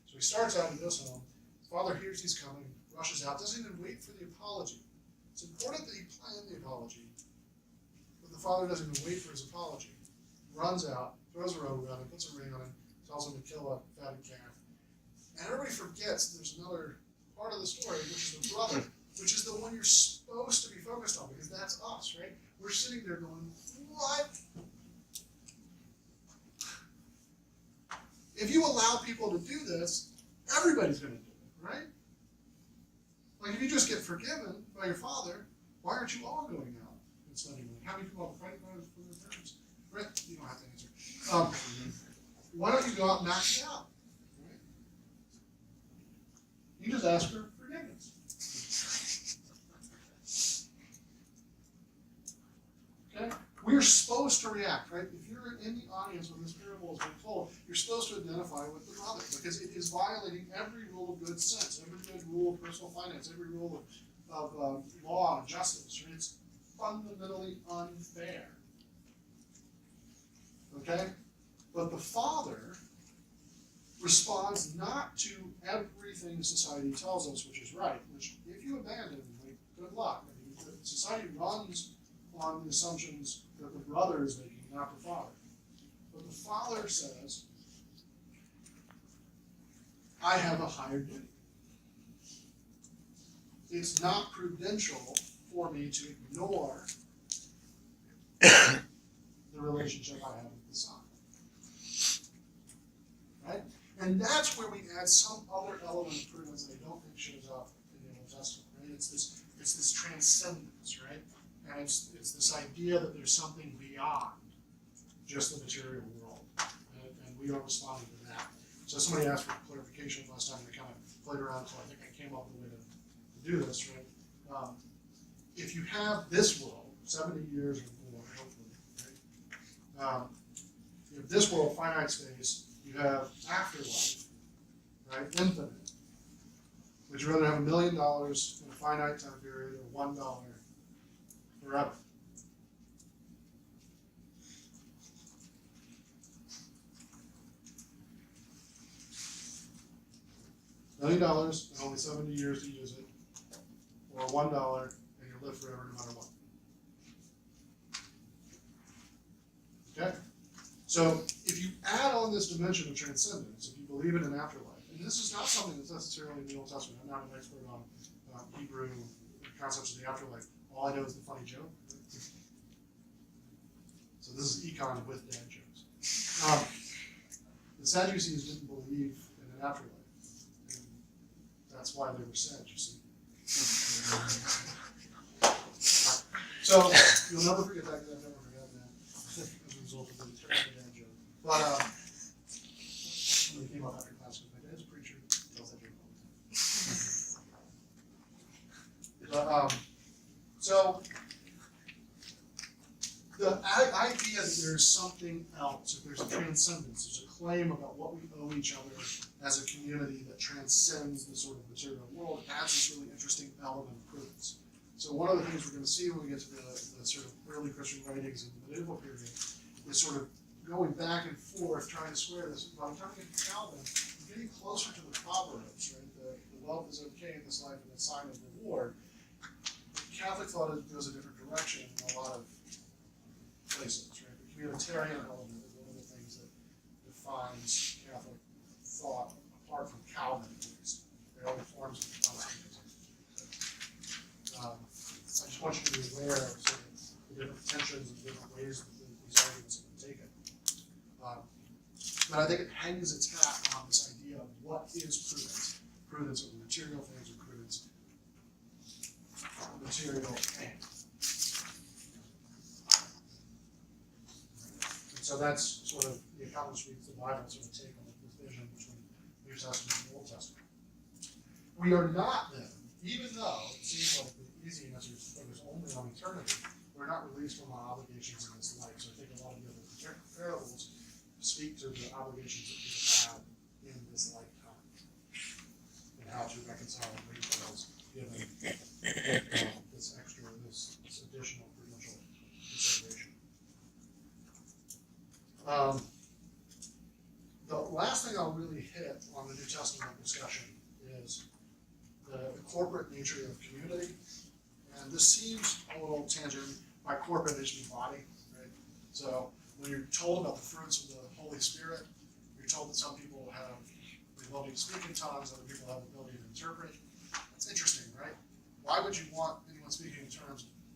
So he starts out, he goes home. His father hears he's coming, rushes out, doesn't even wait for the apology. It's important that he planned the apology, but the father doesn't even wait for his apology. He runs out, throws a robe around him, puts a ring on him, tells him to kill a fatted calf. And everybody forgets there's another part of the story, which is the brother, which is the one you're supposed to be focused on, because that's us, right? We're sitting there going, what? If you allow people to do this, everybody's going to do it, right? Like if you just get forgiven by your father, why aren't you all going out and spending money? How many people have credit cards for their parents? Right? You don't have to answer. Why don't you go out and knock it out? Right? You just ask for forgiveness. Okay? We're supposed to react, right? If you're in the audience when this parable is being told, you're supposed to identify with the brother because it is violating every rule of good sense, every good rule of personal finance, every rule of law and justice. Right? It's fundamentally unfair. Okay? But the father responds not to everything society tells us, which is right, which if you abandon, like, good luck. I mean, society runs on the assumptions that the brother is making, not the father. But the father says, I have a higher duty. It's not prudential for me to ignore the relationship I have with the son. Right? And that's where we add some other element of prudence that I don't think shows up in the Old Testament. Right? It's this transcendence, right? And it's this idea that there's something beyond just the material world. And we are responding to that. So somebody asked for clarification last time, and I kind of played around, so I think I came up with a way to do this, right? If you have this world, 70 years or more, hopefully, right? You have this world, finite space, you have afterlife, right? Infinite. Would you rather have $1 million in a finite time period or $1 forever? $1 million and only 70 years to use it, or $1 and you'll live forever no matter what. Okay? So if you add on this dimension of transcendence, if you believe in an afterlife, and this is not something that's necessarily in the Old Testament. I'm not an expert on Hebrew concepts of the afterlife. All I know is the funny joke. this is econ with dad jokes. The Sadducees didn't believe in an afterlife, and that's why they were sad, you see. So you'll never forget that, because I've never forgotten that as a result of the terrible dad joke. But when they came up after class, because my dad's a preacher, he tells that joke all the time. But so the idea that there's something else, if there's a transcendence, there's a claim about what we owe each other as a community that transcends the sort of material world, adds this really interesting element of prudence. So one of the things we're going to see when we get to the sort of early Christian writings in the medieval period is sort of going back and forth, trying to square this. By the time we get to Calvin, we're getting closer to the Proverbs, right? The wealth is okay in this life and the sign of reward. Catholic thought it goes a different direction in a lot of places, right? The communitarian element is one of the things that defines Catholic thought apart from Calvin, at least. There are other forms of Protestantism. I just want you to be aware of sort of the different tensions and different ways that these arguments have been taken. But I think it hangs its hat on this idea of what is prudence. Prudence over material things, or prudence material and. And so that's sort of the Economist Reads the Bible sort of take on this division between New Testament and Old Testament. We are not then, even though it seems like the easy answer is to focus only on eternity, we're not released from our obligations in this life. So I think a lot of the other parables speak to the obligations that people have in this lifetime and how to reconcile and meet those given this additional prudential consideration. The last thing I'll really hit on the New Testament discussion is the corporate nature of community. And this seems a little tangent. By corporate, it should be body, right? So when you're told about the fruits of the Holy Spirit, you're told that some people have the ability to speak in tongues, other people have the ability to interpret. That's interesting, right? Why would you want anyone speaking in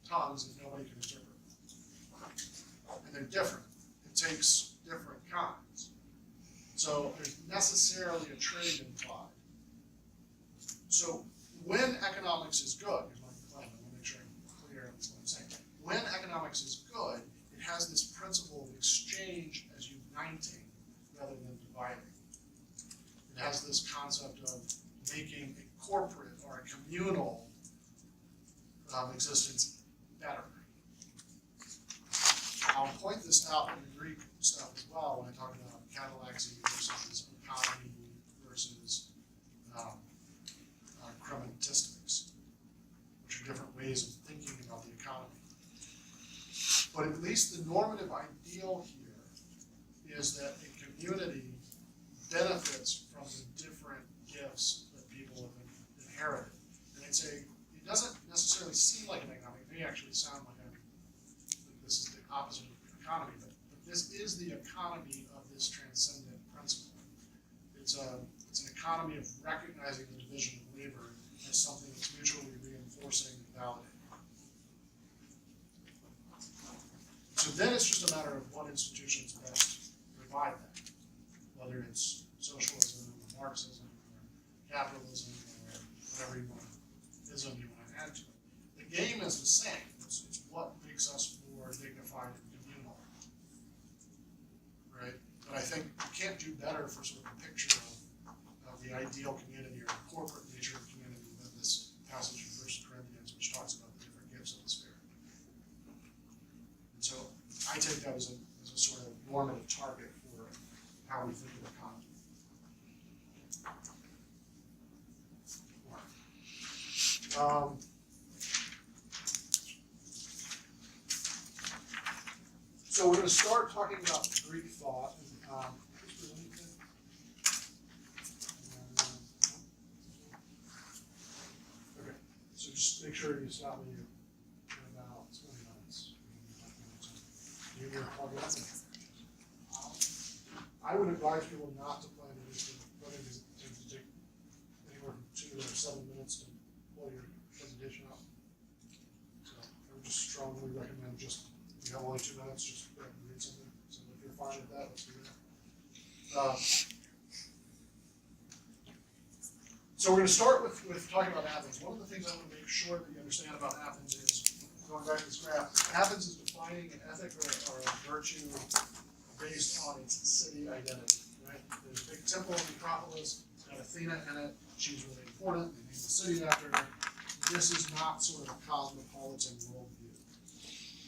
tongues if nobody can interpret? And they're different. It takes different kinds. So there's necessarily a trade implied. So when economics is good, here's my claim, I want to make sure I'm clear on what I'm saying. When economics is good, it has this principle of exchange as uniting rather than dividing. It has this concept of making a corporate or a communal existence better. I'll point this out in the Greek stuff as well when I talk about catalaxy versus economy versus chromatistics, which are different ways of thinking about the economy. But at least the normative ideal here is that a community benefits from the different gifts that people have inherited. And it doesn't necessarily seem like an economy, it may actually sound like this is the opposite of economy, but this is the economy of this transcendent principle. It's an economy of recognizing the division of labor as something that's mutually reinforcing and validating. So then it's just a matter of what institutions best provide that, whether it's socialism or Marxism or capitalism or whatever you want to add to it. The game is the same. It's what makes us more dignified and communal, right? But I think you can't do better for sort of a picture of the ideal community or the corporate nature of community than this passage from 1 Corinthians, which talks about the different gifts of the Spirit. And so I take that as a sort of normative target for how we think of economy. So we're going to start talking about Greek thought. Okay, so just make sure you stop me in about 20 minutes. You need to plug in. I would advise people not to plan to do this, but it tends to take anywhere from 2 or 7 minutes to pull your presentation up. So I would just strongly recommend if you have only 2 minutes, just grab and read fine with that, let's do that. So we're going to start with talking about Athens. One of the things I want to make sure that you understand about Athens is, going back to this graph, Athens is defining an ethic or a virtue based on its city identity. Right? There's a big temple in the Acropolis. It's got Athena in it. She's really important. They named the city after her. This is not sort of a cosmopolitan worldview.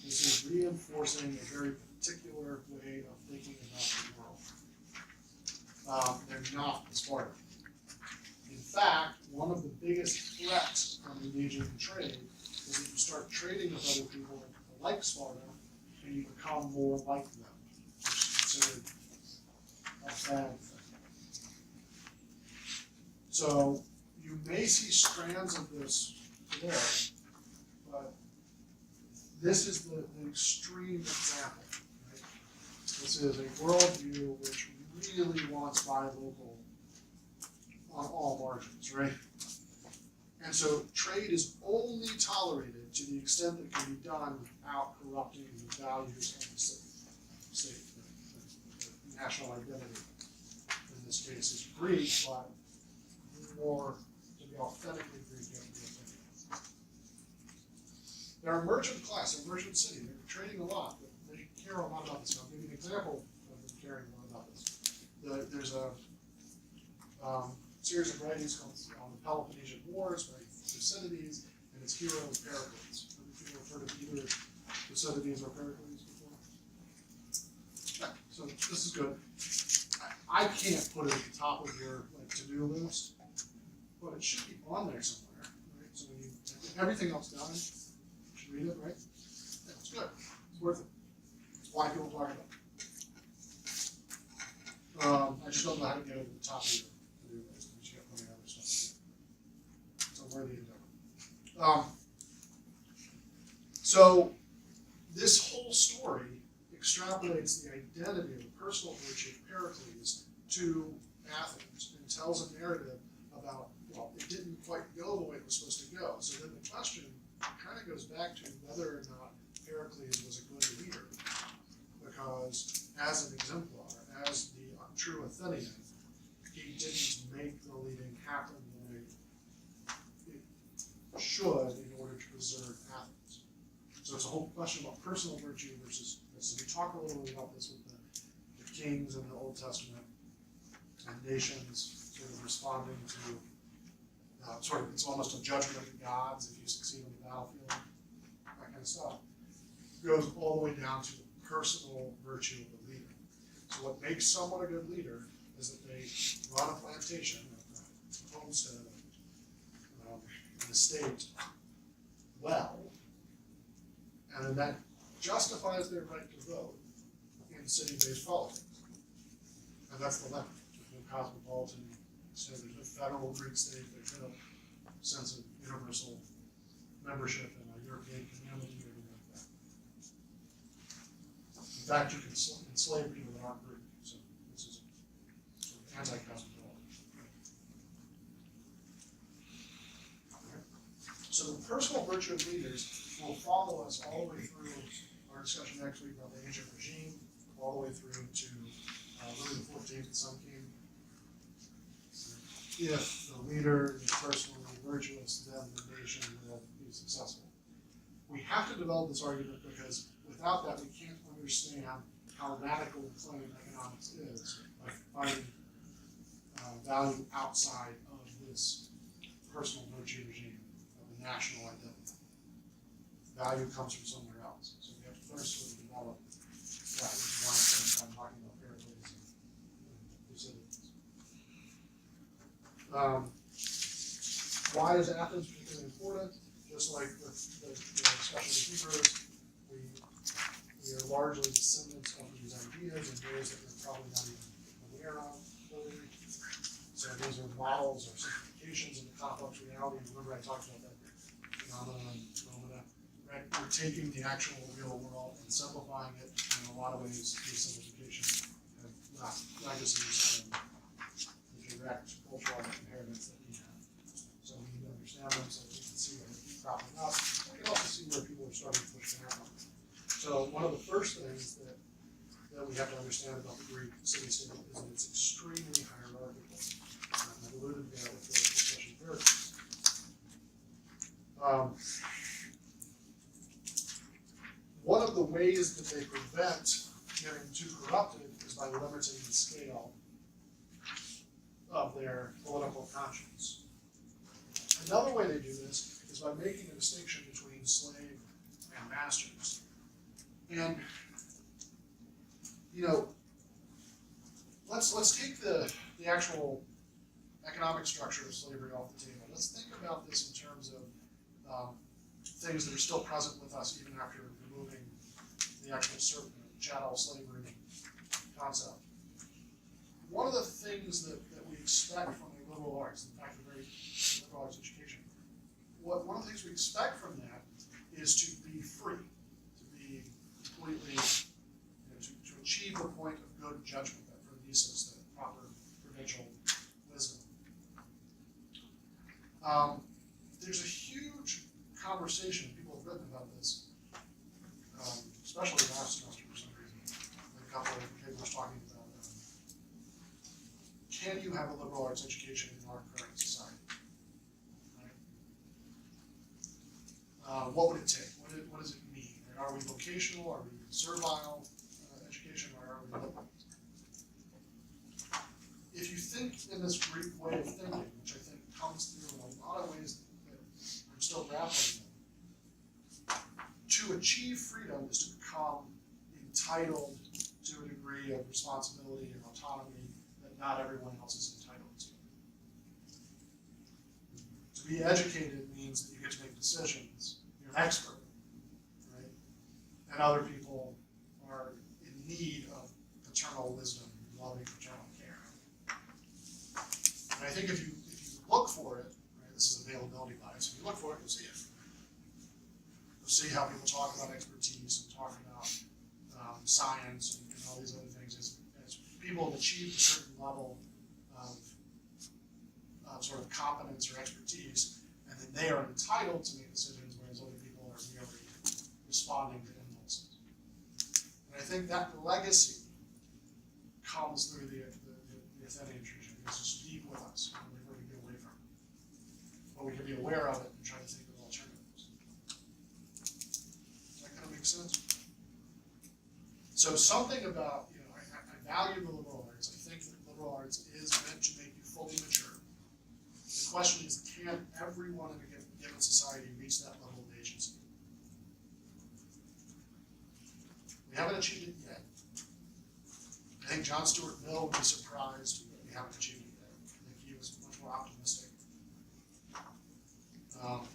This is reinforcing a very particular way of thinking about the world. They're not Sparta. In fact, one of the biggest threats from engaging in trade is that you start trading with other people like Sparta, and you become more like them, which is considered a bad thing. So you may see strands of this today, but this is the extreme example. Right? This is a worldview which really wants buy local on all margins, right? And so trade is only tolerated to the extent that it can be done without corrupting the values of the state, the national identity. In this case is Greek, but more to be authentically Greek, you have to be authentic. They're a merchant class, a merchant city. They're trading a lot, but they care a lot about this. I'll give you an example of them caring a lot about this. There's a series of writings called on the Peloponnesian Wars by Thucydides, and its hero is Pericles. Have you ever heard of either Thucydides or Pericles before? Yeah, so this is good. I can't put it at the top of your to-do list, but it should be on there somewhere, right? So when you everything else done, you should read it, right? Yeah, it's good. It's worth it. It's why people talk about it. I just don't know how to get it at the top of your to-do list. You got plenty of other stuff to do. It's a worthy endeavor. So this whole story extrapolates the identity of the personal virtue of Pericles to Athens and tells a narrative about, well, it didn't quite go the way it was supposed to go. So then the question kind of goes back to whether or not Pericles was a good leader. Because as an exemplar, as the true Athenian, he didn't make the leading happen the way it should in order to preserve Athens. So it's a whole question about personal virtue versus this. And we talk a little bit about this with the kings in the Old Testament and nations sort of responding to it's almost a judgment of the gods if you succeed on the battlefield, that kind of stuff. It goes all the way down to the personal virtue of the leader. So what makes someone a good leader is that they run a plantation, a homestead, an estate well, and then that justifies their right to vote in city-based politics. And that's the limit. There's no cosmopolitan state, there's no federal Greek state, there's no sense of universal membership in a European community or anything like that. In fact, you can enslave people that aren't Greek, so this is sort of anti-cosmopolitan. Okay. So the personal virtue of leaders will follow us all the way through our discussion next week about the ancient regime, all the way through to Louis XIV and Sun King. If the leader is personally virtuous, then the nation will be successful. We have to develop this argument because without that, we can't understand how radical the claim economics is by finding value outside of this personal virtue regime of the national identity. Value comes from somewhere else. So we have to first sort of develop that, which is why I'm talking about Pericles and Thucydides. Why is Athens particularly important? Just like with the discussion of Hebrews, we are largely descendants of these ideas in ways that we're probably not even aware of fully. So these are models or simplifications of the complex reality. Remember I talked about that phenomenon, right? We're taking the actual real world and simplifying it in a lot of ways. These simplifications have legacies and the direct cultural inheritance that we have. So we need to understand them so that we can see where they keep cropping up. We can also see where people are starting to push back on them. So one of the first things that that we have to understand about the Greek city-state is that it's extremely hierarchical. I've alluded to that with the discussion paradigms. One of the ways that they prevent getting too corrupted is by limiting the scale of their political conscience. Another way they do this is by making a distinction between slave and masters. And, you know, let's take the actual economic structure of slavery off the table. Let's think about this in terms of things that are still present with us even after removing the actual chattel slavery concept. One of the things that we expect from the liberal arts, in fact, the very liberal arts education, one of the things we expect from that is to be free, to be completely, to achieve the point of good judgment that produces the proper provincial wisdom. There's a huge conversation, people have written about this, especially last semester for some reason. A couple of papers talking about can you have a liberal arts education in our current society? Right? What would it take? What does it mean? Right? Are we vocational? Are we servile education? Or are we liberal? If you think in this Greek way of thinking, which I think comes through in a lot of ways that I'm still grappling with, to achieve freedom is to become entitled to a degree of responsibility and autonomy that not everyone else is entitled to. To be educated means that you get to make decisions. You're an expert, right? And other people are in need of paternal wisdom, loving paternal care. And I think if you look for it, right, this is availability bias, if you look for it, you'll see it. You'll see how people talk about expertise and talk about science and all these other things as people have achieved a certain level of sort of competence or expertise, and then they are entitled to make decisions, whereas other people are merely responding to impulses. And I think that legacy comes through the Athenian tradition. It's just deep with us, and we're going to get away from it. But we can be aware of it and try to think of alternatives. Does that kind of make sense? So something about, I value the liberal arts. I think that liberal arts is meant to make you fully mature. The question is, can everyone in a given society reach that level of agency? We haven't achieved it yet. I think John Stuart Mill would be surprised that we haven't achieved it yet. I think he was much more optimistic. Well,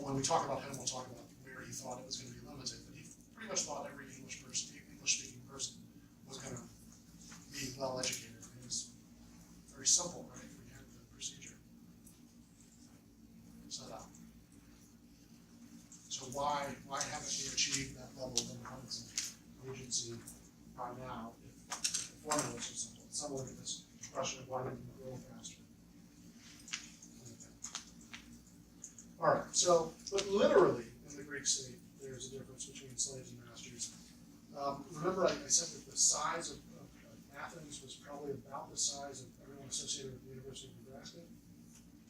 when we talk about him, we'll talk about where he thought it was going to be limited, but he pretty much thought every English-speaking person was going to be well educated. It was very simple, right? We had the procedure set up. So why haven't we achieved that level of independence and agency by now if the formula is so simple? It's similar to this question of why didn't we grow faster? All right, so, but literally in the Greek state, there's a difference between slaves and masters. Remember I said that the size of Athens was probably about the size of everyone associated with the University of Nebraska?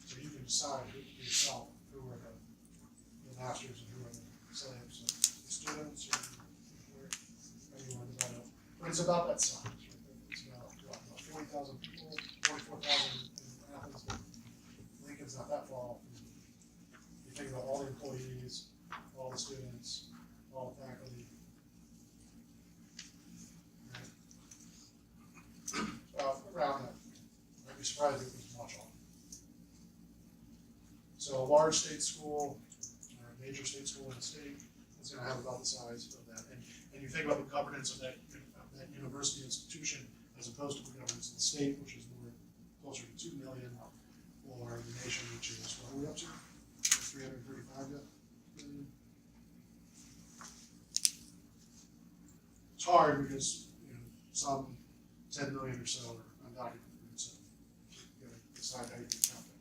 So you can decide yourself who are the masters and who are the slaves, so the students or anyone divide up. But it's about that size, right? It's about 40,000 people, 44,000 in Athens, but Lincoln's not that far off. You think about all the employees, all the students, all the faculty. Around that. I'd be surprised if it was much off. So a large state school, or a major state school in the state, is going to have about the size of that. And you think about the governance of that university institution as opposed to the governance of the state, which is more closer to 2 million, or the nation, which is what are we up to? 335 yet? It's hard because some 10 million or so are undocumented, so you gotta decide how you can count that.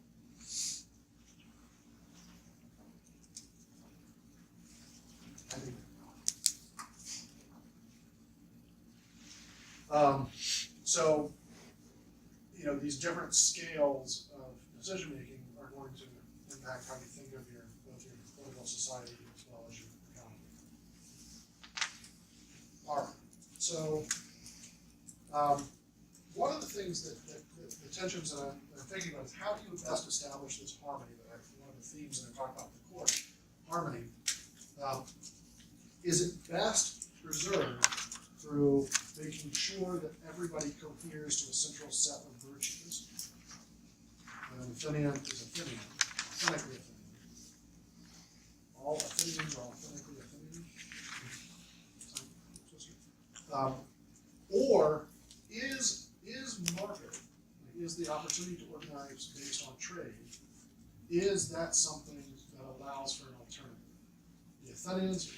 I think So, you know, these different scales of decision making are going to impact how you think of both your political society as well as your economy. All right. So, one of the things that the tensions that I'm thinking about is how do you best establish this harmony one of the themes that I talked about in the course, harmony. Is it best preserved through making sure that everybody coheres to a central set of virtues? An Athenian is Athenian, authentically Athenian. All Athenians are authentically Athenian. Or is market, is the opportunity to organize based on trade, is that something that allows for an alternative? The Athenians,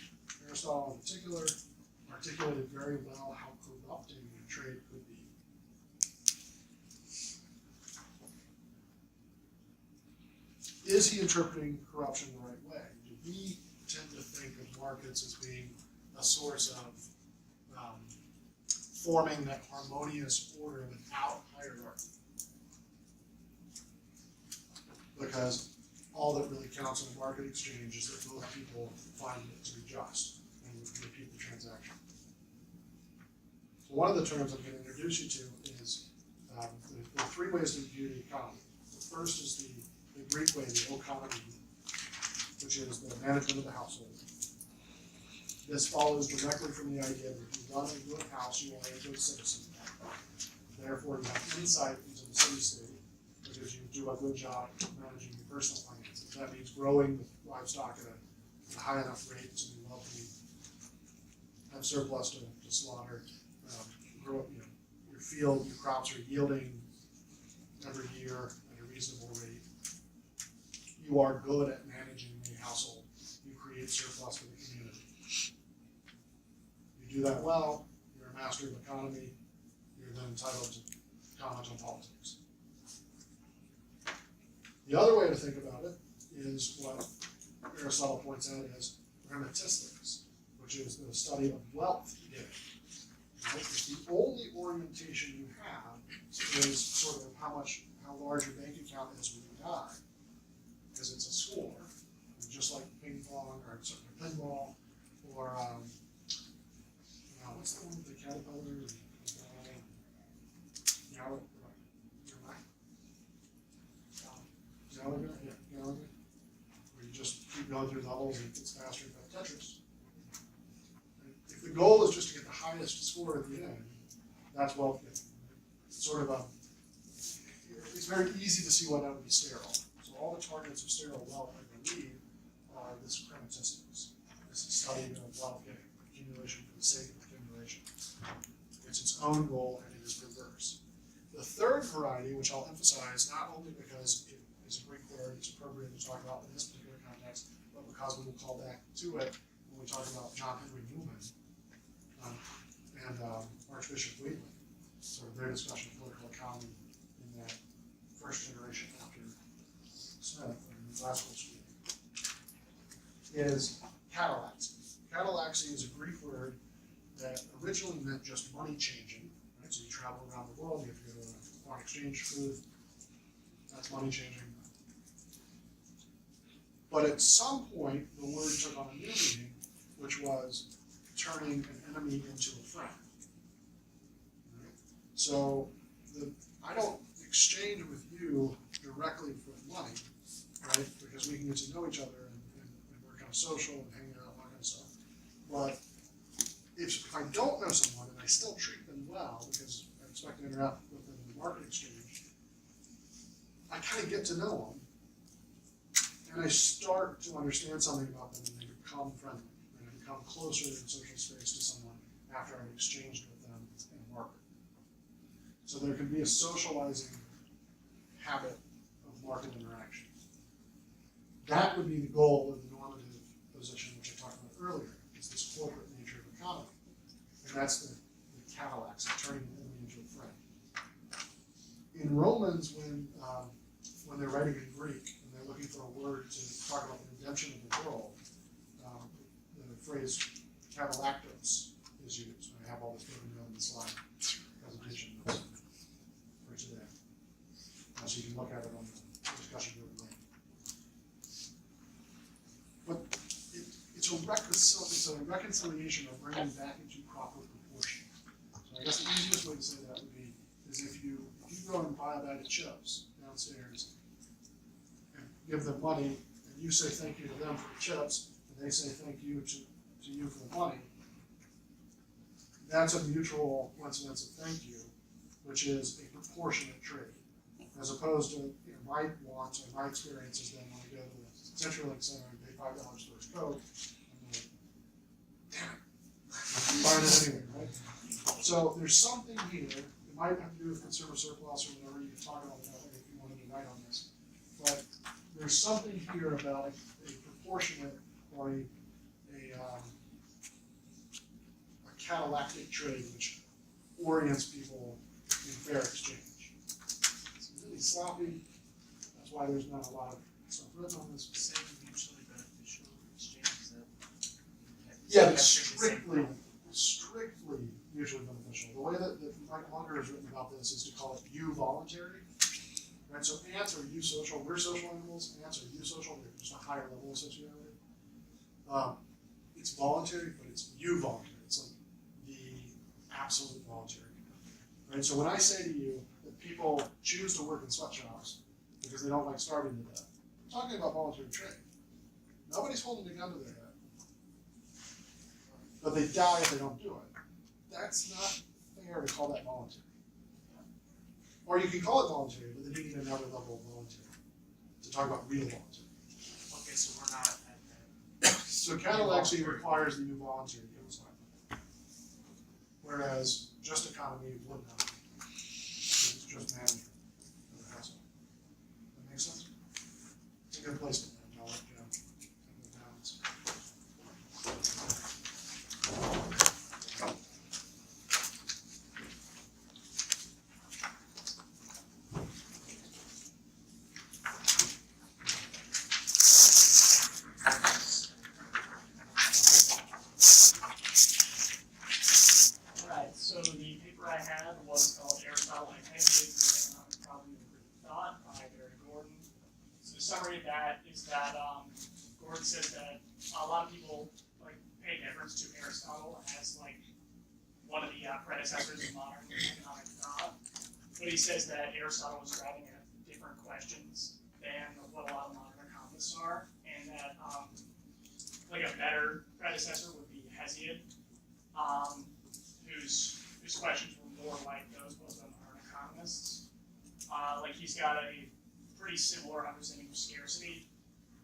Aristotle in particular, articulated very well how corrupting trade could be. Is he interpreting corruption the right way? Do we tend to think of markets as being a source of forming that harmonious order without hierarchy? Because all that really counts in a market exchange is that both people find it to be just and repeat the transaction. So one of the terms I'm going to introduce you to is there are three ways to view the economy. The first is the Greek way, the oikonomy, which is the management of the household. This follows directly from the idea that if you run a good house, you are a good citizen. Therefore, you have insight into the city state because you do a good job managing your personal finances. That means growing the livestock at a high enough rate to be wealthy, have surplus to slaughter, grow your field, your crops are yielding every year at a reasonable rate. You are good at managing a household. You create surplus for the community. You do that well, you're a master of economy, you're then entitled to comment on politics. The other way to think about it is what Aristotle points out as rhematistics, which is the study of wealth giving. Right? The only orientation you have is sort of how large your bank account is when you die, because it's a score, just like ping pong or pinball or what's the one with the caterpillar and Gallagher, where you just keep going through levels and it gets faster and faster. Tetris. If the goal is just to get the highest score at the end, that's wealth giving. It's sort of it's very easy to see why that would be sterile. So all the targets of sterile wealth, I believe, are this chromatistics, this study of wealth giving, accumulation for the sake of accumulation. It's its own goal and it is perverse. The third variety, which I'll emphasize not only because it is a Greek word, it's appropriate to talk about in this particular context, but because we will call back to it when we talk about John Henry Newman and Archbishop Wheatley, sort of their discussion of political economy in that first generation after Smith and classical school, is catalaxy. Catalaxy is a Greek word that originally meant just money changing. Right? So you travel around the world, you have to go to a foreign exchange booth, that's money changing. But at some point, the word took on a new meaning, which was turning an enemy into a friend. Right? So I don't exchange with you directly for money, right? Because we can get to know each other and we're kind of social and hanging out and that kind of stuff. But if I don't know someone and I still treat them well because I expect to interact with them in the market exchange, I kind of get to know them and I start to understand something about them and they become friendly and I become closer in social space to someone after I've exchanged with them in the market. So there can be a socializing habit of market interaction. That would be the goal of the normative position, which I talked about earlier, is this corporate nature of economy. And that's the catalax, turning an enemy into a friend. In Romans, when they're writing in Greek and they're looking for a word to talk about the redemption of the world, the phrase katalaktos is used. I have all this broken down in the slide. So a reconciliation or bringing back into proper proportion. So I guess the easiest way to say that would be is if you go and buy a bag of chips downstairs and give them money and you say thank you to them for the chips and they say thank you to you for the money, that's a mutual coincidence of thank you, which is a proportionate trade. As opposed to, my wants or my experience is then when I go to the CenturyLink Center and pay $5 for a Coke, I'm like, damn it, I'm buying it anyway, right? So there's something here, it might have to do with consumer surplus or whatever, you can talk about that later if you wanted to write on this. But there's something here about a proportionate or a catalactic trade which orients people in fair exchange. It's really sloppy, that's why there's not a lot of stuff written on this. Saying mutually beneficial exchange that. Yeah, but strictly mutually beneficial. The way that Mike Munger has written about this is to call it voluntary. Right, so ants are eusocial, we're social animals, ants are eusocial, there's just a higher level of sociality. It's voluntary, but it's voluntary. It's like the absolute voluntary. Right, so when I say to you that people choose to work in sweatshops because they don't like starving to death, I'm talking about voluntary trade. Nobody's holding a gun to their head. But they die if they don't do it. That's not fair to call that voluntary. Or you can call it voluntary, but then you need another level of voluntary to talk about real voluntary. Okay, so we're not at that. So catalexy requires that you volunteer to give us money. Whereas just economy would not. It's just management of the household. That makes sense? It's a good place to end. I'll let Jim take the balance. Alright, so the paper I had was called Aristotle and Hegel, the Economic Problem of Critical Thought by Barry Gordon. So the summary of that is that Gordon says that a lot of people pay deference to Aristotle as one of the predecessors of modern economic thought. But he says that Aristotle was driving at different questions than what a lot of modern economists are, and that a better predecessor would be Hesiod, whose questions were more like those posed by modern economists. He's got a pretty similar understanding of scarcity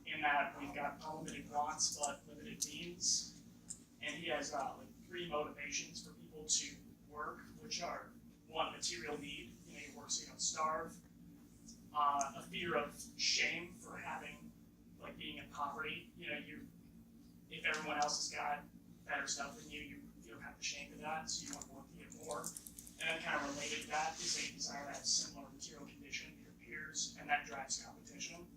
in that we've got unlimited wants but limited means, and he has three motivations for people to work, which are one, material need, you work so you don't starve, a fear of shame for having being in poverty, if everyone else has got better stuff than you feel kind of ashamed of that, so you want to work to get more. And then kind of related to that is a desire to have a similar material condition to your peers, and that drives competition.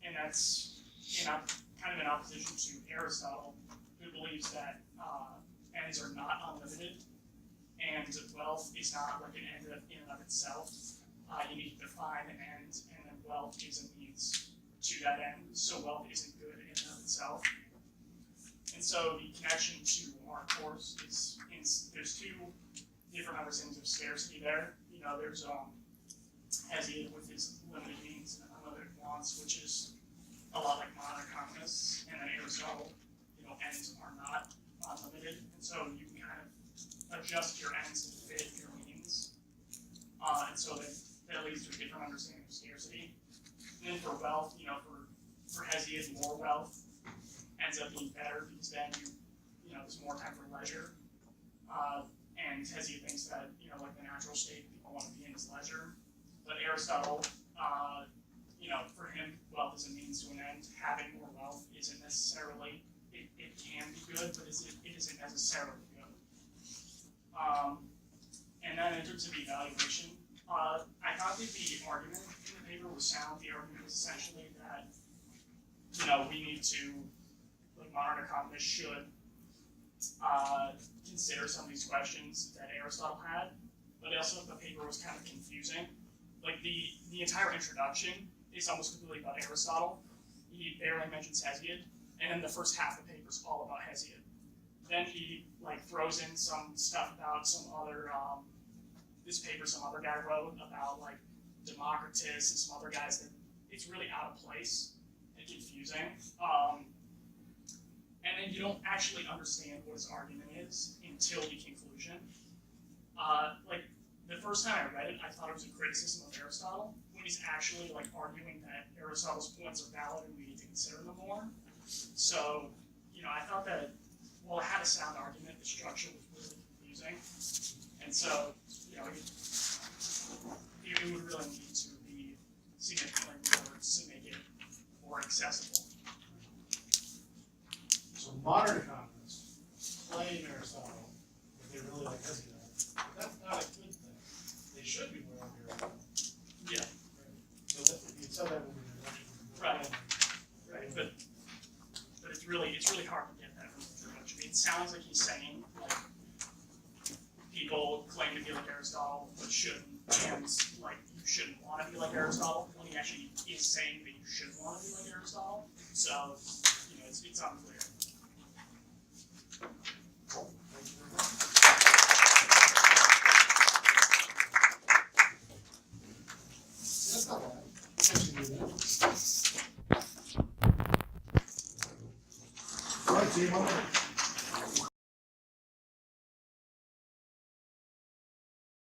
And that's kind of in opposition to Aristotle, who believes that ends are not unlimited, and wealth is not an end in and of itself. You need to define an end, and then wealth is a means to that end. So wealth isn't good in and of itself. And so the connection to our course is there's two different understandings of scarcity there. There's Hesiod with his limited means and unlimited wants, which is a lot like modern economists, and then Aristotle, ends are not unlimited, and so you can kind of adjust your ends to fit your means. And so that leads to a different understanding of scarcity. And then for wealth, for Hesiod, more wealth ends up being better because then there's more time for leisure. And Hesiod thinks that, the natural state people want to be in is leisure. But Aristotle, for him, wealth is a means to an end. Having more wealth isn't necessarily, it can be good, but it isn't necessarily good. And then in terms of evaluation, I thought that the argument in the paper was sound. The argument was essentially that, we need to, modern economists should consider some of these questions that Aristotle had, but also the paper was kind of confusing. The entire introduction is almost completely about Aristotle. He barely mentions Hesiod, and then the first half of the paper is all about Hesiod. Then he like throws in some stuff about some other this paper some other guy wrote about like Democritus and some other guys that it's really out of place and confusing. And then you don't actually understand what his argument is until the conclusion. Like the first time I read it, I thought it was a criticism of Aristotle, when he's actually like arguing that Aristotle's points are valid and we need to consider them more. So, I thought that while it had a sound argument, the structure was really confusing. And so, it would really need to be significantly reworked to make it more accessible. So modern economists blame Aristotle, but they really like Hesiod. But that's not a good thing. They should be more like Aristotle. Yeah. Right. So that, you said that when we were introduction. Right. Right, but it's really hard to get that from the introduction. It sounds like he's saying like people claim to be like Aristotle but shouldn't, and like you shouldn't want to be like Aristotle, when he actually is saying that you should want to be like Aristotle. So it's unclear. Cool. Thank you very much. That's not bad. Actually, do that. All right, team, I'm gonna